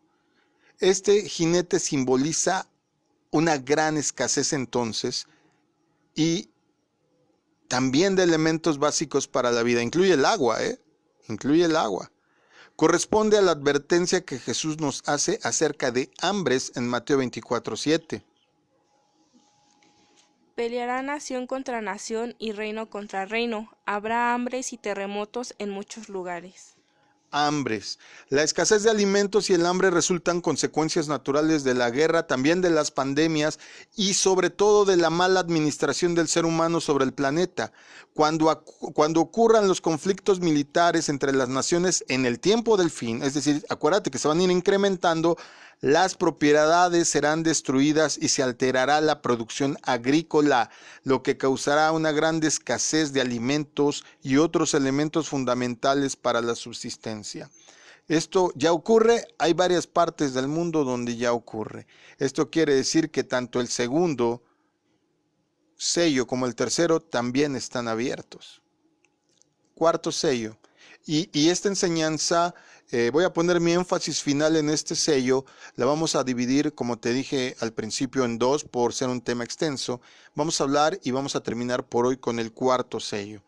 Este jinete simboliza una gran escasez entonces, y también de elementos básicos para la vida. Incluye el agua, Incluye el agua. Corresponde a la advertencia que Jesús nos hace acerca de hambres en Mateo 24:7. Peleará nación contra nación y reino contra reino. Habrá hambres y terremotos en muchos lugares. hambres. La escasez de alimentos y el hambre resultan consecuencias naturales de la guerra, también de las pandemias y sobre todo de la mala administración del ser humano sobre el planeta. Cuando ocurran los conflictos militares entre las naciones en el tiempo del fin, es decir, acuérdate que se van a ir incrementando, las propiedades serán destruidas y se alterará la producción agrícola, lo que causará una gran escasez de alimentos y otros elementos fundamentales para la subsistencia. Esto ya ocurre, hay varias partes del mundo donde ya ocurre. Esto quiere decir que tanto el segundo sello como el tercero también están abiertos. Cuarto sello. Y esta enseñanza, voy a poner mi énfasis final en este sello, la vamos a dividir, como te dije al principio, en dos por ser un tema extenso. Vamos a hablar y vamos a terminar por hoy con el cuarto sello.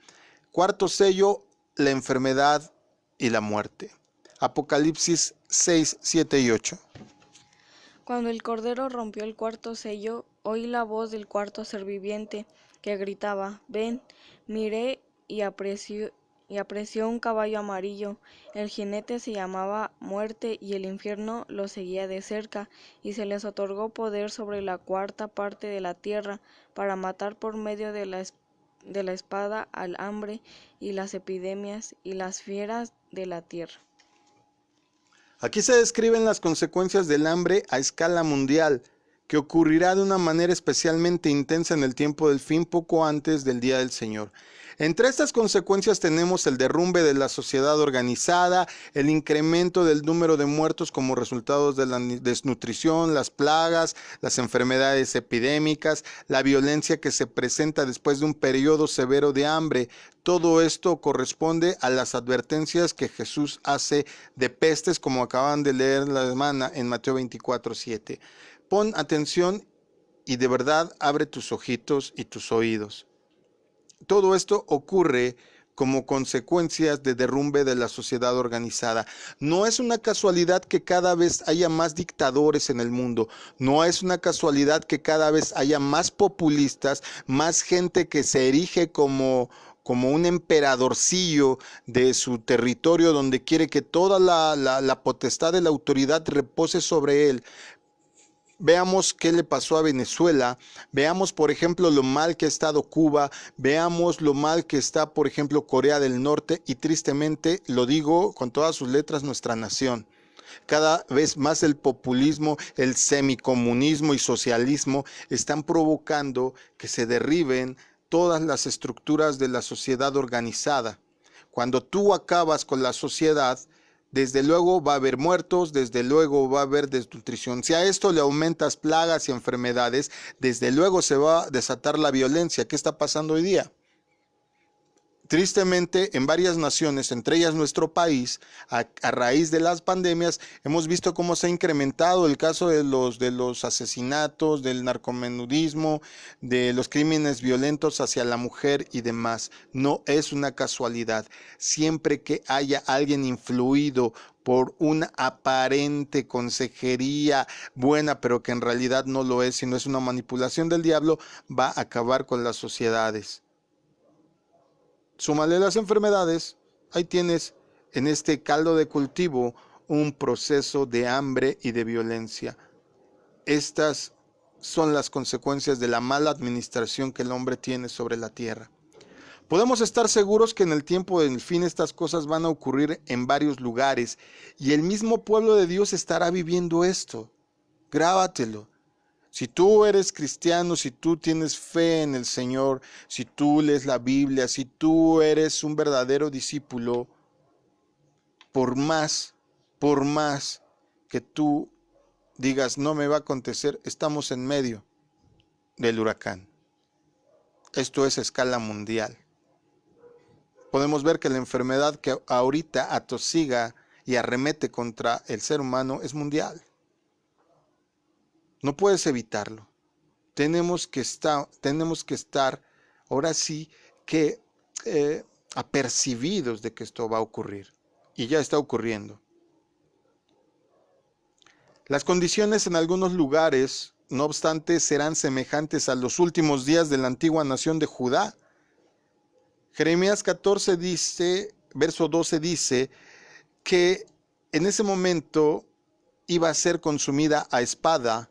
Cuarto sello, la enfermedad y la muerte. Apocalipsis 6, 7 y 8. Cuando el Cordero rompió el cuarto sello, oí la voz del cuarto ser viviente que gritaba: «Ven». Miré y apreció un caballo amarillo. El jinete se llamaba Muerte y el infierno lo seguía de cerca, y se les otorgó poder sobre la cuarta parte de la tierra para matar por medio de la espada al hambre y las epidemias y las fieras de la tierra. Aquí se describen las consecuencias del hambre a escala mundial, que ocurrirá de una manera especialmente intensa en el tiempo del fin, poco antes del día del Señor. Entre estas consecuencias tenemos el derrumbe de la sociedad organizada, el incremento del número de muertos como resultado de la desnutrición, las plagas, las enfermedades epidémicas, la violencia que se presenta después de un periodo severo de hambre. Todo esto corresponde a las advertencias que Jesús hace de pestes, como acaban de leer la semana en Mateo 24:7. Pon atención y de verdad abre tus ojitos y tus oídos. Todo esto ocurre como consecuencias de derrumbe de la sociedad organizada. No es una casualidad que cada vez haya más dictadores en el mundo. No es una casualidad que cada vez haya más populistas, más gente que se erige como un emperadorcillo de su territorio, donde quiere que toda la potestad de la autoridad repose sobre él. Veamos qué le pasó a Venezuela, veamos por ejemplo lo mal que ha estado Cuba, veamos lo mal que está por ejemplo Corea del Norte y tristemente, lo digo con todas sus letras, nuestra nación. Cada vez más el populismo, el semicomunismo y socialismo están provocando que se derriben todas las estructuras de la sociedad organizada. Cuando tú acabas con la sociedad, desde luego va a haber muertos, desde luego va a haber desnutrición. Si a esto le aumentas plagas y enfermedades, desde luego se va a desatar la violencia. ¿Qué está pasando hoy día? Tristemente, en varias naciones, entre ellas nuestro país, a raíz de las pandemias, hemos visto cómo se ha incrementado el caso de los asesinatos, del narcomenudismo, de los crímenes violentos hacia la mujer y demás. No es una casualidad. Siempre que haya alguien influido por una aparente consejería buena, pero que en realidad no lo es, sino es una manipulación del diablo, va a acabar con las sociedades. Súmale las enfermedades, ahí tienes en este caldo de cultivo un proceso de hambre y de violencia. Estas son las consecuencias de la mala administración que el hombre tiene sobre la tierra. Podemos estar seguros que en el tiempo del fin estas cosas van a ocurrir en varios lugares y el mismo pueblo de Dios estará viviendo esto. Grábatelo. Si tú eres cristiano, si tú tienes fe en el Señor, si tú lees la Biblia, si tú eres un verdadero discípulo, por más que tú digas no me va a acontecer, estamos en medio del huracán. Esto es a escala mundial. Podemos ver que la enfermedad que ahorita atosiga y arremete contra el ser humano es mundial. No puedes evitarlo. Tenemos que estar ahora sí que apercibidos de que esto va a ocurrir. Y ya está ocurriendo. Las condiciones en algunos lugares, no obstante, serán semejantes a los últimos días de la antigua nación de Judá. Jeremías 14 dice, verso 12 dice, que en ese momento iba a ser consumida a espada,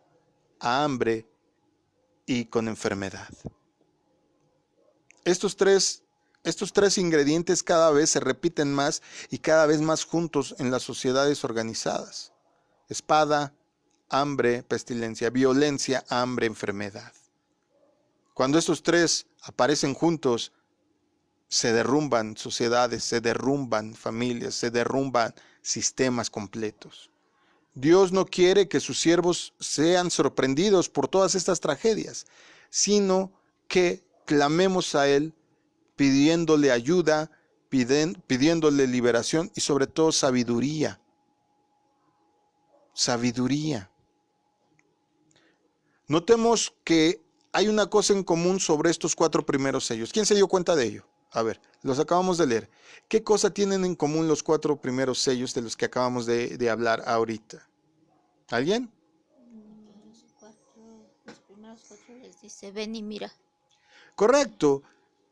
a hambre y con enfermedad. Estos tres ingredientes cada vez se repiten más y cada vez más juntos en las sociedades organizadas. Espada, hambre, pestilencia, violencia, hambre, enfermedad. Cuando estos tres aparecen juntos, se derrumban sociedades, se derrumban familias, se derrumban sistemas completos. Dios no quiere que sus siervos sean sorprendidos por todas estas tragedias, sino que clamemos a Él pidiéndole ayuda, pidiéndole liberación y sobre todo sabiduría. Sabiduría. Notemos que hay una cosa en común sobre estos 4 primeros sellos. ¿Quién se dio cuenta de ello? A ver, los acabamos de leer. ¿Qué cosa tienen en común los 4 primeros sellos de los que acabamos de hablar ahorita? ¿Alguien? Los primeros 4 les dice, ven y mira. Correcto.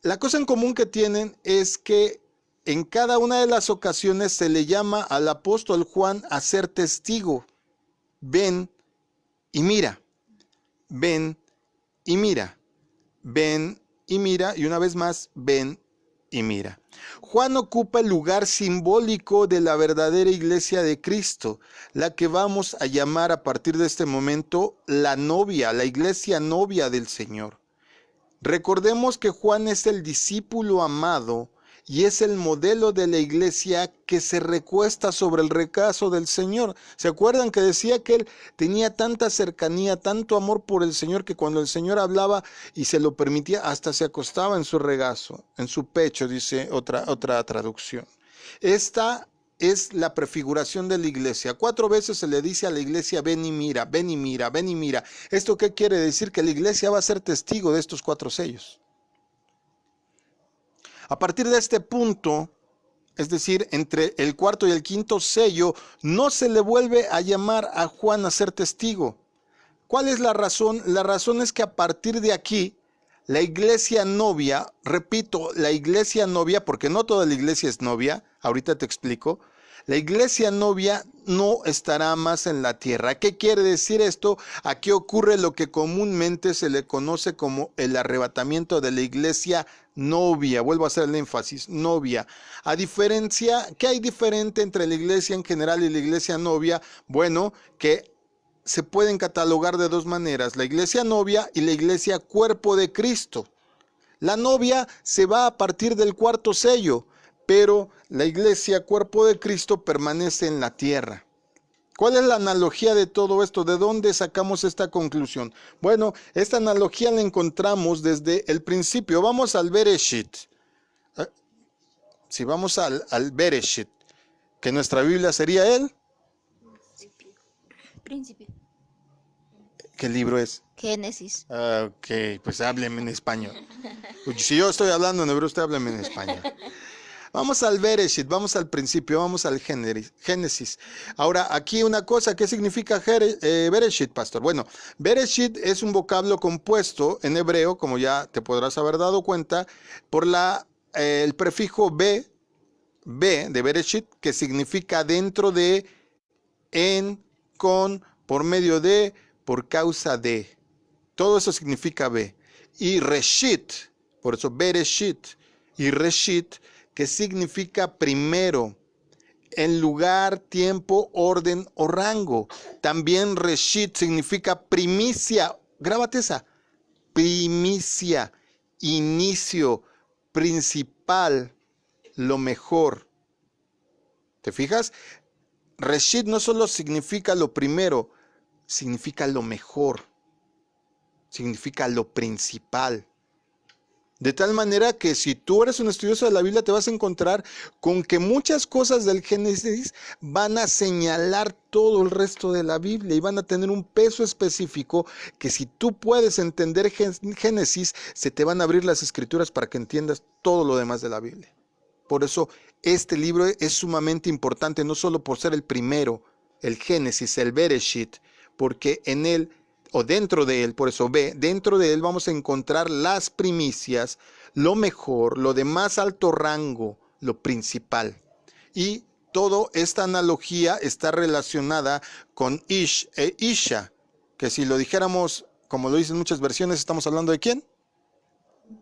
La cosa en común que tienen es que en cada una de las ocasiones se le llama al apóstol Juan a ser testigo. Ven y mira. Ven y mira. Ven y mira. Y una vez más, ven y mira. Juan ocupa el lugar simbólico de la verdadera iglesia de Cristo, la que vamos a llamar a partir de este momento la novia, la iglesia novia del Señor. Recordemos que Juan es el discípulo amado y es el modelo de la iglesia que se recuesta sobre el regazo del Señor. ¿Se acuerdan que decía que él tenía tanta cercanía, tanto amor por el Señor, que cuando el Señor hablaba y se lo permitía, hasta se acostaba en su regazo, en su pecho, dice otra traducción? Esta es la prefiguración de la iglesia. 4 veces se le dice a la iglesia, ven y mira, ven y mira, ven y mira. ¿Esto qué quiere decir? Que la iglesia va a ser testigo de estos 4 sellos. A partir de este punto, es decir, entre el 4º y el 5º sello, no se le vuelve a llamar a Juan a ser testigo. ¿Cuál es la razón? La razón es que a partir de aquí, la iglesia novia, repito, la iglesia novia, porque no toda la iglesia es novia, ahorita te explico, la iglesia novia no estará más en la tierra. ¿Qué quiere decir esto? Aquí ocurre lo que comúnmente se le conoce como el arrebatamiento de la iglesia novia. Vuelvo a hacer el énfasis, novia. A diferencia, ¿qué hay diferente entre la iglesia en general y la iglesia novia? Bueno, que se pueden catalogar de 2 maneras, la iglesia novia y la iglesia cuerpo de Cristo. La novia se va a partir del 4º sello, pero la iglesia cuerpo de Cristo permanece en la tierra. ¿Cuál es la analogía de todo esto? ¿De dónde sacamos esta conclusión? Bueno, esta analogía la encontramos desde el principio. Vamos al Bereshit. Si vamos al Bereshit, que nuestra Biblia sería el Principio. ¿Qué libro es? Génesis. Ok, pues hábleme en español. Si yo estoy hablando en hebreo, usted hábleme en español. Vamos al Bereshit, vamos al principio, vamos al Génesis. Ahora, aquí una cosa, ¿qué significa Bereshit, pastor? Bueno, Bereshit es un vocablo compuesto en hebreo, como ya te podrás haber dado cuenta, por el prefijo be de Bereshit, que significa dentro de, en, con, por medio de, por causa de. Todo eso significa be. Y Reshit, por eso Bereshit, y Reshit, que significa primero, en lugar, tiempo, orden o rango. También Reshit significa primicia. Grábate esa. Primicia, inicio, principal, lo mejor. ¿Te fijas? Reshit no solo significa lo primero, significa lo mejor. Significa lo principal. De tal manera que si tú eres un estudioso de la Biblia te vas a encontrar con que muchas cosas del Génesis van a señalar todo el resto de la Biblia y van a tener un peso específico que si tú puedes entender Génesis, se te van a abrir las escrituras para que entiendas todo lo demás de la Biblia. Por eso este libro es sumamente importante, no solo por ser el primero, el Génesis, el Bereshit, porque en él o dentro de él, por eso dentro de él vamos a encontrar las primicias, lo mejor, lo de más alto rango, lo principal. Y toda esta analogía está relacionada con Ish e Isha, que si lo dijéramos, como lo dicen muchas versiones, estamos hablando ¿de quién?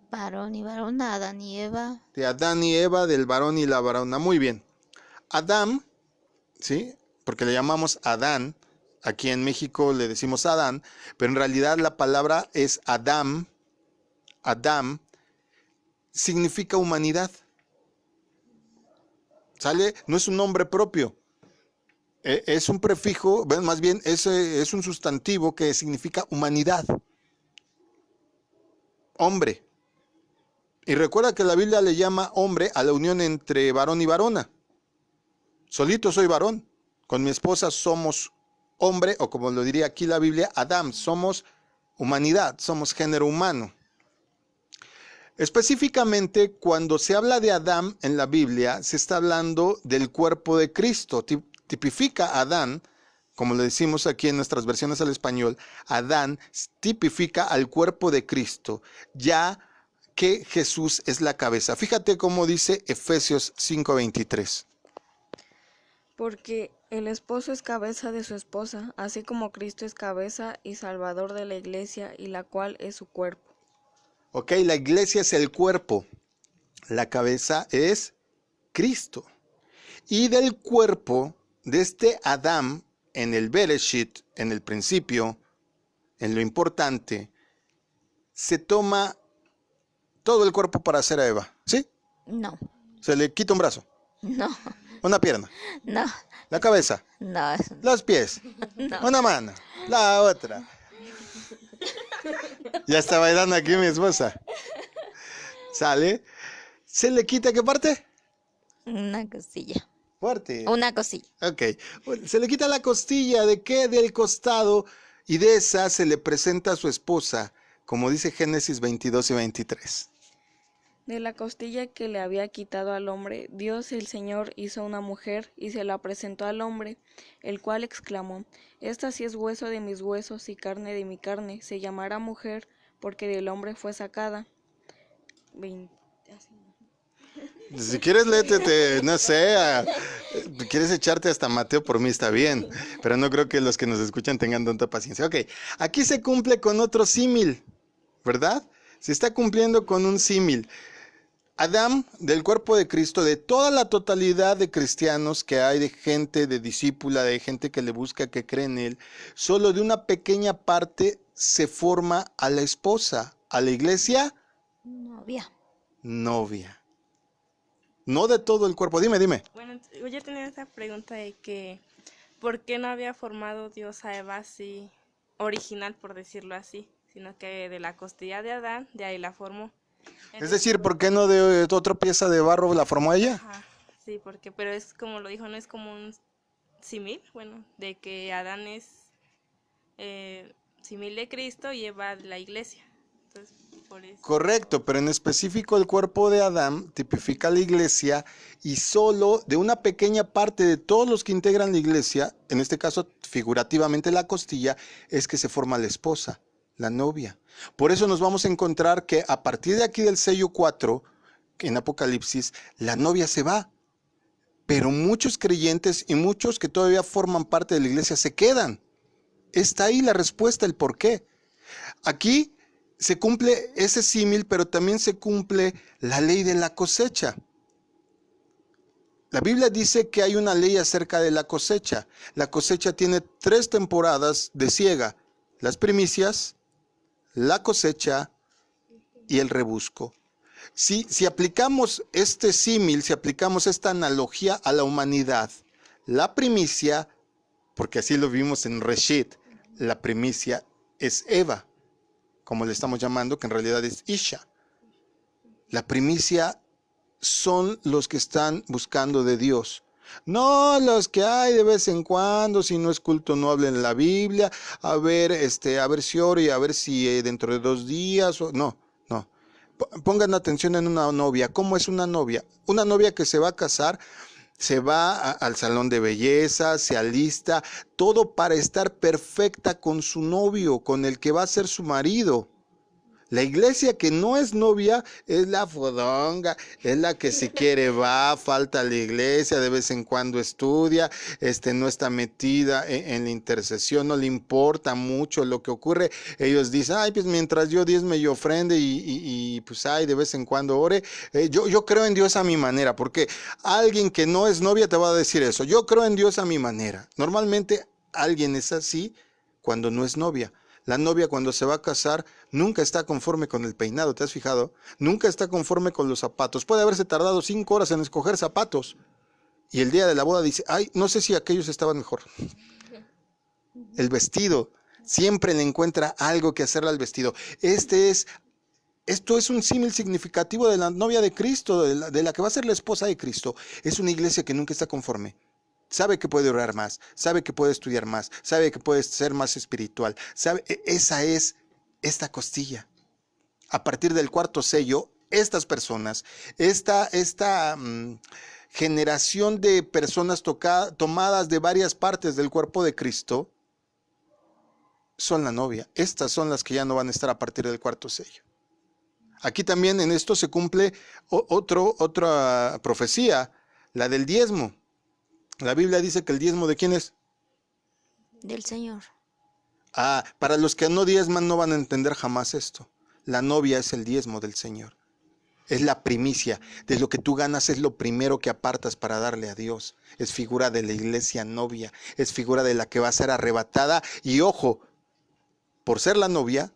Varón y varona, Adán y Eva. De Adán y Eva, del varón y la varona. Muy bien. Adán, ¿sí? Porque le llamamos Adán, aquí en México le decimos Adán, pero en realidad la palabra es Adam. Adam significa humanidad. ¿Sale? No es un nombre propio. Es un prefijo, más bien es un sustantivo que significa humanidad. Hombre. Y recuerda que la Biblia le llama hombre a la unión entre varón y varona. Solito soy varón. Con mi esposa somos hombre, o como lo diría aquí la Biblia, Adam. Somos humanidad, somos género humano. Específicamente, cuando se habla de Adán en la Biblia, se está hablando del cuerpo de Cristo. Tipifica a Adán, como le decimos aquí en nuestras versiones al español, Adán tipifica al cuerpo de Cristo, ya que Jesús es la cabeza. Fíjate cómo dice Efesios 5:23. Porque el esposo es cabeza de su esposa, así como Cristo es cabeza y salvador de la iglesia, y la cual es su cuerpo. Ok, la iglesia es el cuerpo, la cabeza es Cristo. Y del cuerpo de este Adán, en el Bereshit, en el principio, en lo importante, se toma todo el cuerpo para hacer a Eva, ¿sí? No, Se le quita un brazo, no, una pierna, no, la cabeza, no, eso los pies, no. una mano, la otra. Ya está bailando aquí mi esposa. ¿Sale? ¿Se le quita qué parte? Una costilla. Fuerte. Una cosilla. Ok. Se le quita la costilla. ¿De qué? Del costado. Y de esa se le presenta a su esposa, como dice Génesis 22 y 23. De la costilla que le había quitado al hombre, Dios el Señor hizo una mujer y se la presentó al hombre, el cual exclamó: Esta sí es hueso de mis huesos y carne de mi carne, se llamará mujer, porque del hombre fue sacada. 20. Si quieres, léete, no sé, quieres echarte hasta Mateo, por mí está bien, pero no creo que los que nos escuchan tengan tanta paciencia. Ok, aquí se cumple con otro símil, ¿verdad? Se está cumpliendo con un símil. Adán, del cuerpo de Cristo, de toda la totalidad de cristianos que hay, de gente, de discípula, de gente que le busca, que cree en él, solo de una pequeña parte se forma a la esposa, a la iglesia Novia. novia. No de todo el cuerpo. Dime. Bueno, yo ya tenía esa pregunta de que ¿por qué no había formado Dios a Eva así original, por decirlo así? Sino que de la costilla de Adán, de ahí la formó. Es decir, ¿por qué no de otra pieza de barro la formó ella? Ajá, sí, porque, pero es como lo dijo, no es como un símil, bueno, de que Adán es símil de Cristo y Eva de la iglesia. Entonces, por eso. Correcto, pero en específico el cuerpo de Adán tipifica la iglesia y solo de una pequeña parte de todos los que integran la iglesia, en este caso figurativamente la costilla, es que se forma la esposa, la novia. Por eso nos vamos a encontrar que a partir de aquí del sello 4, en Apocalipsis, la novia se va. Pero muchos creyentes y muchos que todavía forman parte de la iglesia se quedan. Está ahí la respuesta, el por qué. Aquí se cumple ese símil, pero también se cumple la ley de la cosecha. La Biblia dice que hay una ley acerca de la cosecha. La cosecha tiene 3 temporadas de siega: las primicias, la cosecha y el rebusco. Si aplicamos este símil, si aplicamos esta analogía a la humanidad, la primicia, porque así lo vimos en Reshit, la primicia es Eva, como le estamos llamando, que en realidad es Isha. La primicia son los que están buscando de Dios. No los que hay de vez en cuando, si no es culto no hablen la Biblia, a ver si oro y a ver si dentro de 2 días, no. Pongan atención en una novia. ¿Cómo es una novia? Una novia que se va a casar, se va al salón de belleza, se alista, todo para estar perfecta con su novio, con el que va a ser su marido. La iglesia que no es novia es la fodonga, es la que si quiere va, falta a la iglesia, de vez en cuando estudia, no está metida en la intercesión, no le importa mucho lo que ocurre. Ellos dicen, ay, pues mientras yo diezme y ofrende y pues ay, de vez en cuando ore. Yo creo en Dios a mi manera, porque alguien que no es novia te va a decir eso. Yo creo en Dios a mi manera. Normalmente alguien es así cuando no es novia. La novia cuando se va a casar nunca está conforme con el peinado, ¿te has fijado? Nunca está conforme con los zapatos. Puede haberse tardado 5 horas en escoger zapatos. Y el día de la boda dice, ay, no sé si aquellos estaban mejor. El vestido, siempre le encuentra algo que hacerle al vestido. Esto es un símil significativo de la novia de Cristo, de la que va a ser la esposa de Cristo. Es una iglesia que nunca está conforme. Sabe que puede orar más, sabe que puede estudiar más, sabe que puede ser más espiritual. Esa es esta costilla. A partir del cuarto sello, estas personas, esta generación de personas tomadas de varias partes del cuerpo de Cristo, son la novia. Estas son las que ya no van a estar a partir del cuarto sello. Aquí también en esto se cumple otra profecía, la del diezmo. La Biblia dice que el diezmo ¿de quién es? Del Señor. Para los que no diezman no van a entender jamás esto. La novia es el diezmo del Señor. Es la primicia. De lo que tú ganas es lo primero que apartas para darle a Dios. Es figura de la iglesia novia. Es figura de la que va a ser arrebatada. Y ojo, por ser la novia,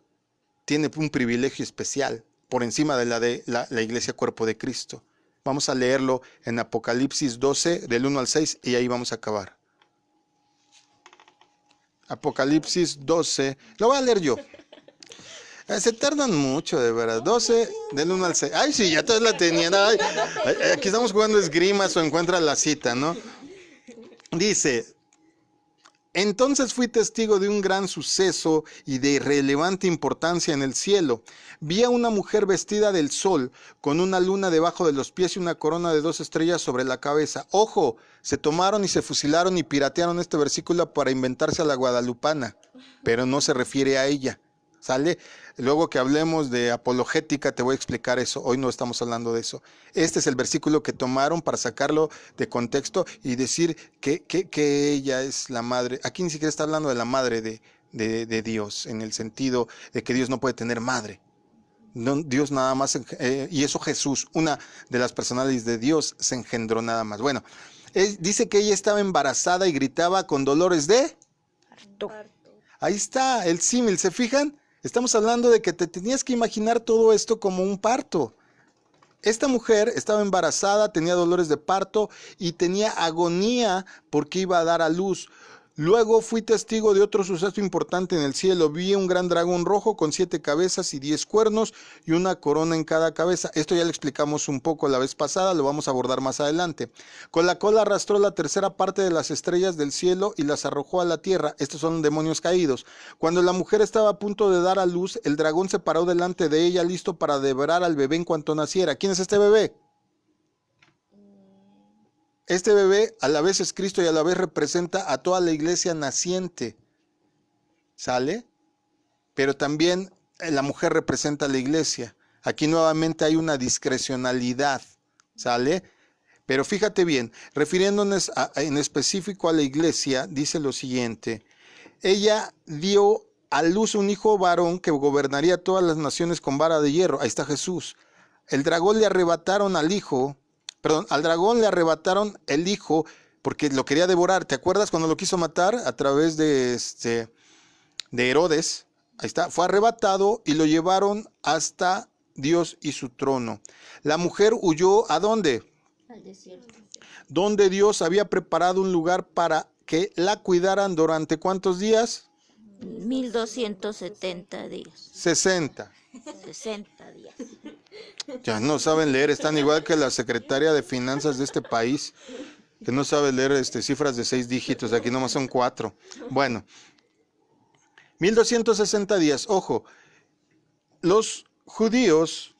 tiene un privilegio especial por encima de la iglesia cuerpo de Cristo. Vamos a leerlo en Apocalipsis 12, del 1 al 6, y ahí vamos a acabar. Apocalipsis 12, lo voy a leer yo. Se tardan mucho, de verdad. 12, del 1 al 6. Ay, sí, ya todos la tenían. Ay, aquí estamos jugando esgrimas o encuentra la cita, ¿no? Dice: entonces fui testigo de un gran suceso y de irrelevante importancia en el cielo. Vi a una mujer vestida del sol, con una luna debajo de los pies y una corona de 2 estrellas sobre la cabeza. Ojo, se tomaron y se fusilaron y piratearon este versículo para inventarse a la guadalupana, pero no se refiere a ella. ¿Sale? Luego que hablemos de apologética te voy a explicar eso. Hoy no estamos hablando de eso. Este es el versículo que tomaron para sacarlo de contexto y decir que ella es la madre. Aquí ni siquiera está hablando de la madre de Dios, en el sentido de que Dios no puede tener madre. No, Dios nada más, y eso Jesús, una de las personalidades de Dios, se engendró nada más. Bueno, dice que ella estaba embarazada y gritaba con dolores de Parto. Ahí está el símil, ¿se fijan? Estamos hablando de que te tenías que imaginar todo esto como un parto. Esta mujer estaba embarazada, tenía dolores de parto y tenía agonía porque iba a dar a luz. Luego fui testigo de otro suceso importante en el cielo. Vi un gran dragón rojo con 7 cabezas y 10 cuernos y una corona en cada cabeza. Esto ya lo explicamos un poco la vez pasada, lo vamos a abordar más adelante. Con la cola arrastró la tercera parte de las estrellas del cielo y las arrojó a la tierra. Estos son demonios caídos. Cuando la mujer estaba a punto de dar a luz, el dragón se paró delante de ella, listo para devorar al bebé en cuanto naciera. ¿Quién es este bebé? Este bebé a la vez es Cristo y a la vez representa a toda la iglesia naciente. ¿Sale? Pero también la mujer representa a la iglesia. Aquí nuevamente hay una discrecionalidad. ¿Sale? Pero fíjate bien, refiriéndonos en específico a la iglesia, dice lo siguiente: ella dio a luz un hijo varón que gobernaría todas las naciones con vara de hierro. Ahí está Jesús. Al dragón le arrebataron el hijo porque lo quería devorar. ¿Te acuerdas cuando lo quiso matar a través de Herodes? Ahí está, fue arrebatado y lo llevaron hasta Dios y su trono. La mujer huyó ¿a dónde? Al desierto. Donde Dios había preparado un lugar para que la cuidaran durante ¿cuántos días? 1270 días. 60. 60 días. Ya no saben leer, están igual que la secretaria de finanzas de este país, que no sabe leer cifras de 6 dígitos, aquí nomás son 4. Bueno, 1260 días. Ojo, los judíos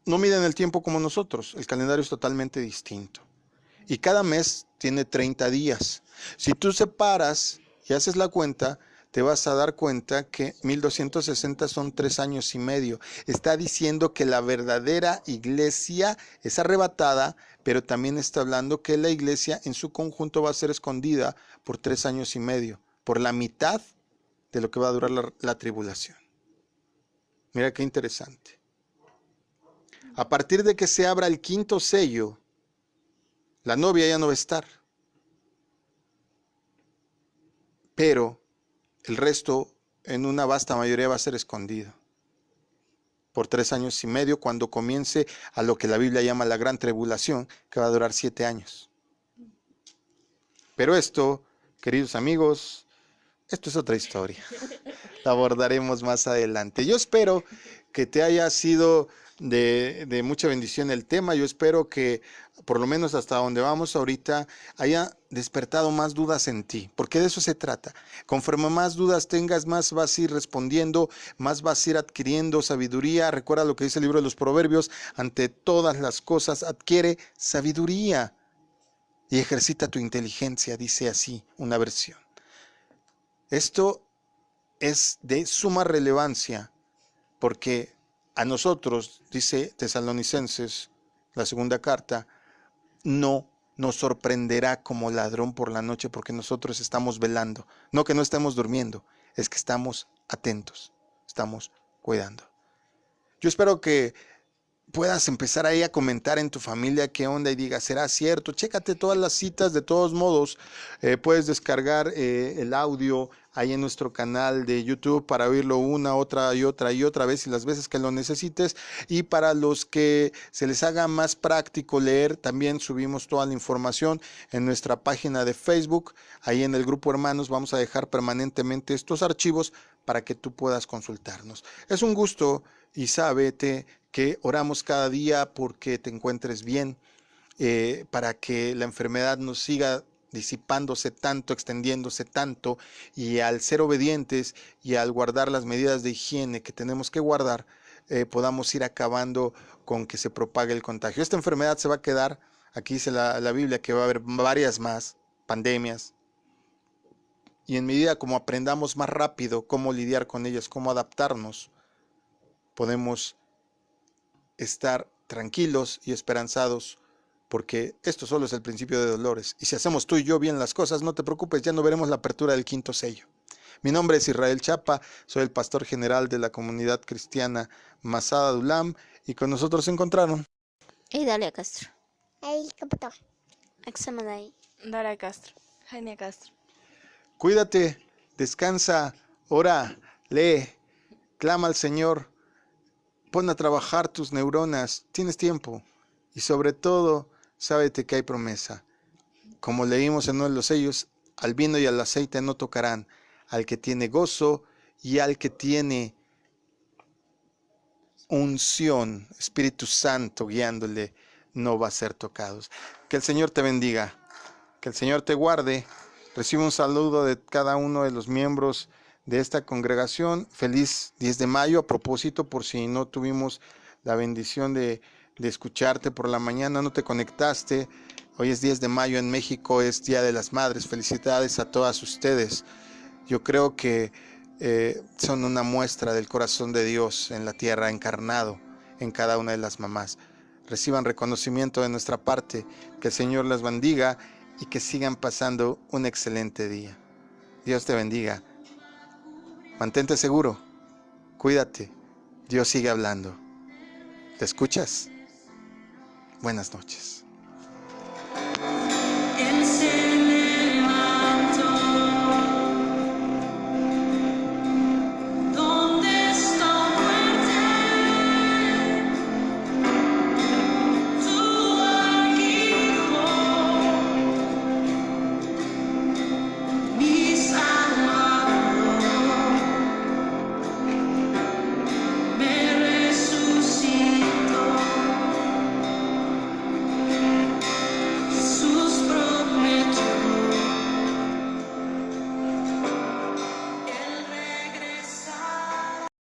no miden el tiempo como nosotros, el calendario es totalmente distinto. Y cada mes tiene 30 días. Si tú separas y haces la cuenta, te vas a dar cuenta que 1260 son 3 años y medio. Está diciendo que la verdadera iglesia es arrebatada, pero también está hablando que la iglesia en su conjunto va a ser escondida por 3 años y medio, por la mitad de lo que va a durar la tribulación. Mira qué interesante. A partir de que se abra el 5º sello, la novia ya no va a estar. Pero el resto, en una vasta mayoría, va a ser escondido por 3 años y medio, cuando comience a lo que la Biblia llama la gran tribulación, que va a durar 7 años. Pero esto, queridos amigos, esto es otra historia. La abordaremos más adelante. Yo espero que te haya sido de mucha bendición el tema. Yo espero que, por lo menos hasta donde vamos ahorita, haya despertado más dudas en ti, porque de eso se trata. Conforme más dudas tengas, más vas a ir respondiendo, más vas a ir adquiriendo sabiduría. Recuerda lo que dice el libro de los Proverbios: ante todas las cosas adquiere sabiduría y ejercita tu inteligencia, dice así una versión. Esto es de suma relevancia, porque a nosotros, dice Tesalonicenses, la segunda carta, no nos sorprenderá como ladrón por la noche, porque nosotros estamos velando. No que no estemos durmiendo, es que estamos atentos, estamos cuidando. Yo espero que puedas empezar ahí a comentar en tu familia qué onda y digas, ¿será cierto? Chécate todas las citas. De todos modos, puedes descargar el audio ahí en nuestro canal de YouTube para oírlo una, otra y otra vez, y las veces que lo necesites. Y para los que se les haga más práctico leer, también subimos toda la información en nuestra página de Facebook. Ahí en el grupo Hermanos vamos a dejar permanentemente estos archivos para que tú puedas consultarnos. Es un gusto, y sábete que oramos cada día porque te encuentres bien, para que la enfermedad no siga disipándose tanto, extendiéndose tanto, y al ser obedientes y al guardar las medidas de higiene que tenemos que guardar, podamos ir acabando con que se propague el contagio. Esta enfermedad se va a quedar, aquí dice la Biblia que va a haber varias más pandemias, y en medida como aprendamos más rápido cómo lidiar con ellas, cómo adaptarnos, podemos estar tranquilos y esperanzados, porque esto solo es el principio de dolores. Y si hacemos tú y yo bien las cosas, no te preocupes, ya no veremos la apertura del 5º sello. Mi nombre es Israel Chapa, soy el pastor general de la comunidad cristiana Masada Dulam, y con nosotros se encontraron Dalia Castro. Axamadai. Dara Castro. Jania Castro. Cuídate, descansa, ora, lee, clama al Señor, pon a trabajar tus neuronas, tienes tiempo, y sobre todo, sábete que hay promesa. Como leímos en uno de los sellos, al vino y al aceite no tocarán, al que tiene gozo y al que tiene unción, Espíritu Santo guiándole, no va a ser tocados. Que el Señor te bendiga, que el Señor te guarde. Recibe un saludo de cada uno de los miembros de esta congregación. Feliz 10 de mayo, a propósito, por si no tuvimos la bendición de escucharte por la mañana, no te conectaste. Hoy es 10 de mayo en México, es Día de las Madres. Felicidades a todas ustedes. Yo creo que son una muestra del corazón de Dios en la tierra encarnado en cada una de las mamás. Reciban reconocimiento de nuestra parte, que el Señor las bendiga y que sigan pasando un excelente día. Dios te bendiga. Mantente seguro, cuídate, Dios sigue hablando. ¿Te escuchas? Buenas noches.